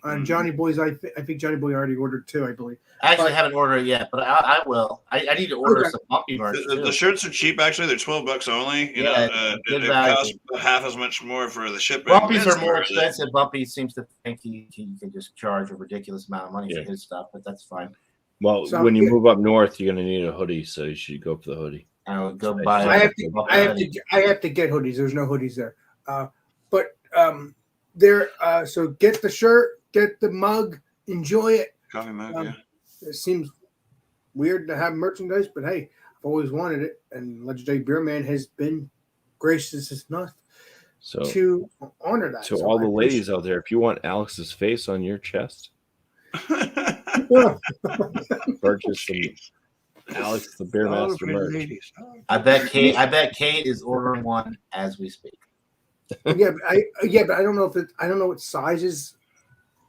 And Johnny Boy's, I think Johnny Boy already ordered too, I believe. I actually haven't ordered it yet, but I will. I need to order some Bumpy merch. The shirts are cheap, actually. They're $12 only. It costs half as much more for the shipping. Bumpy's are more expensive. Bumpy seems to think he can just charge a ridiculous amount of money for his stuff, but that's fine. Well, when you move up north, you're going to need a hoodie, so you should go for the hoodie. I would go buy. I have to get hoodies. There's no hoodies there, so get the shirt, get the mug, enjoy it. Coffee mug, yeah. It seems weird to have merchandise, but hey, always wanted it, and Legendary Beer Man has been gracious enough So to honor that. to So all I the ladies appreciate out there, if you want Alex's face on your chest, it. purchase some Alex the Beer All the Master pretty merch. ladies. I bet Kate is ordering one as we speak. Yeah, but I don't know I don't know what sizes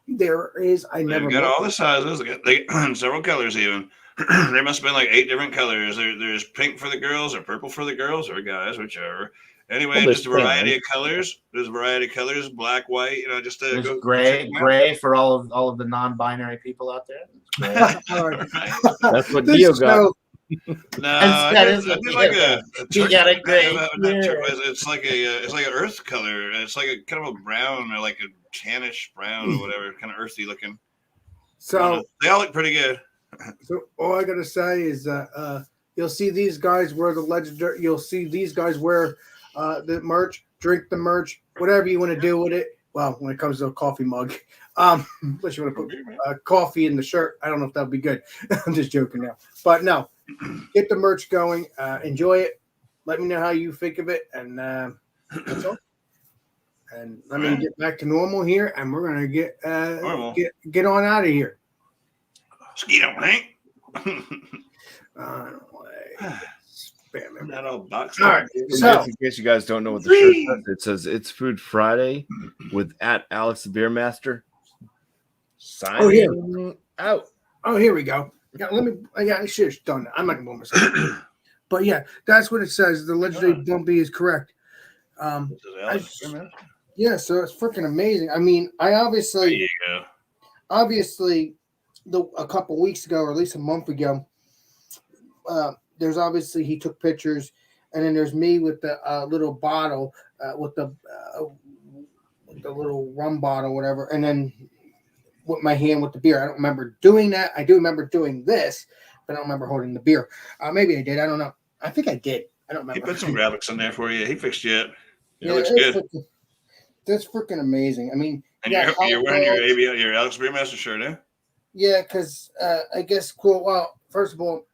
there is. I never They've got looked. all the sizes. They several colors even. There must have been like 8 different colors. There's pink for the girls, or purple for the girls, or guys, whichever. Anyway, Well, there's just a variety tan. of colors. There's a variety of colors, black, white. Just to There's go gray for all of the non-binary people out there. Gray. All right. That's what This Dio got. show- No, That is I what did he like has. a He got a gray. not turquoise. It's like an earth color. It's like a kind of a brown, or like a tannish brown, or whatever, kind of earthy looking. So They all look pretty good. So all I gotta say is that you'll see these guys wear the legendary. You'll see these guys wear the merch, drink the merch, whatever you want to do with it. Well, when it comes to a coffee mug, unless you want to put coffee in the shirt, I don't know if that'll be good. I'm just joking now, but no, get the merch going, enjoy it. Let me know how you think of it, and that's all. And let me get back to normal here, and we're gonna get get on out of here. Skeeto, Hank. Spam That old box. All right. So, in case you guys don't know what the shirt says, it says "It's Food Friday" with @Alex the Beer Master. Signing out. Oh, here we go. Yeah, I should have done that. I'm not gonna go myself. But yeah, that's what it says. The legendary Bumpy is correct. Yeah, so it's freaking amazing. I mean, There you go. obviously a couple weeks ago, or at least a month ago, there's obviously he took pictures, and then there's me with the little bottle with the little rum bottle, whatever, and then with my hand with the beer. I don't remember doing that. I do remember doing this, but I don't remember holding the beer. Maybe I did. I don't know. I think I did. I don't remember. He put some graphics in there for you. He fixed you up. It Yeah, looks good. That's freaking amazing. I mean, And you're wearing your Alex Beermaster shirt, eh? yeah, because I guess cool. Well, first of all,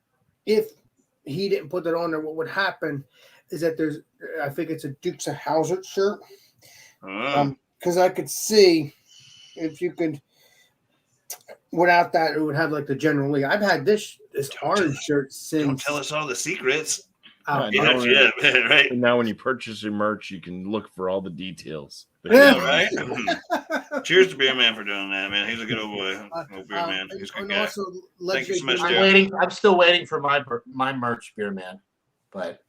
if he didn't put that on there, what would happen is that I think it's a Dukes of Hazzard shirt. Because I could see if you could, without that, it would have like the General Lee. I've had this orange shirt since. Don't tell us all the secrets. Right. Now, when you purchase your merch, you can look for all the details. Yeah, right. Cheers to Beer Man for doing that, man. He's a good old boy. Old Beer Man. He's a good guy. Also, Thank you so much, I'm still waiting for my merch, Beer Man. But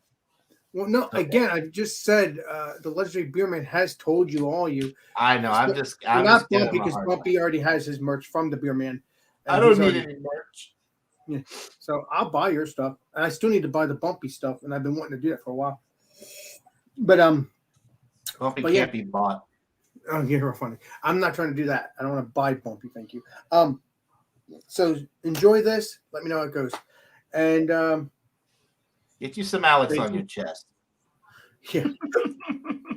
well, no. Okay. Again, I just said the legendary Beer Man has told you all. I know. I'm not Bumpy, because Bumpy already has his merch from the Beer Man. I don't need any merch. Yeah, so I'll buy your stuff, and I still need to buy the Bumpy stuff, and I've been wanting to do that for a while. But Bumpy can't be bought. Oh, you're funny. I'm not trying to do that. I don't want to buy Bumpy. Thank you. So enjoy this. Let me know how it goes, and get you some Alex on your chest. Yeah.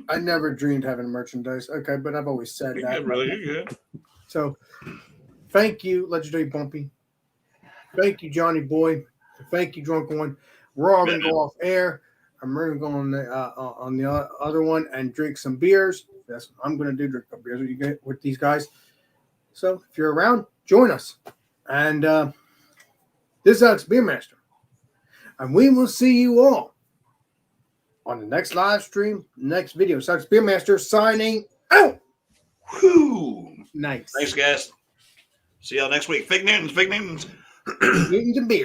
I never dreamed having merchandise. Okay, but I've always said that. Good, brother. You're good. So, thank you, legendary Bumpy. Thank you, Johnny Boy. Thank you, Drunk One. We're all gonna go off air. I'm gonna go on the other one and drink some beers. That's what I'm gonna do. Drink some beers with these guys. So if you're around, join us. And this is Alex Beermaster, and we will see you all on the next live stream, next video. So Alex Beermaster signing out. Whoo! Nice. Thanks, guys. See y'all next week. Fig Newtons. Newtons and beer.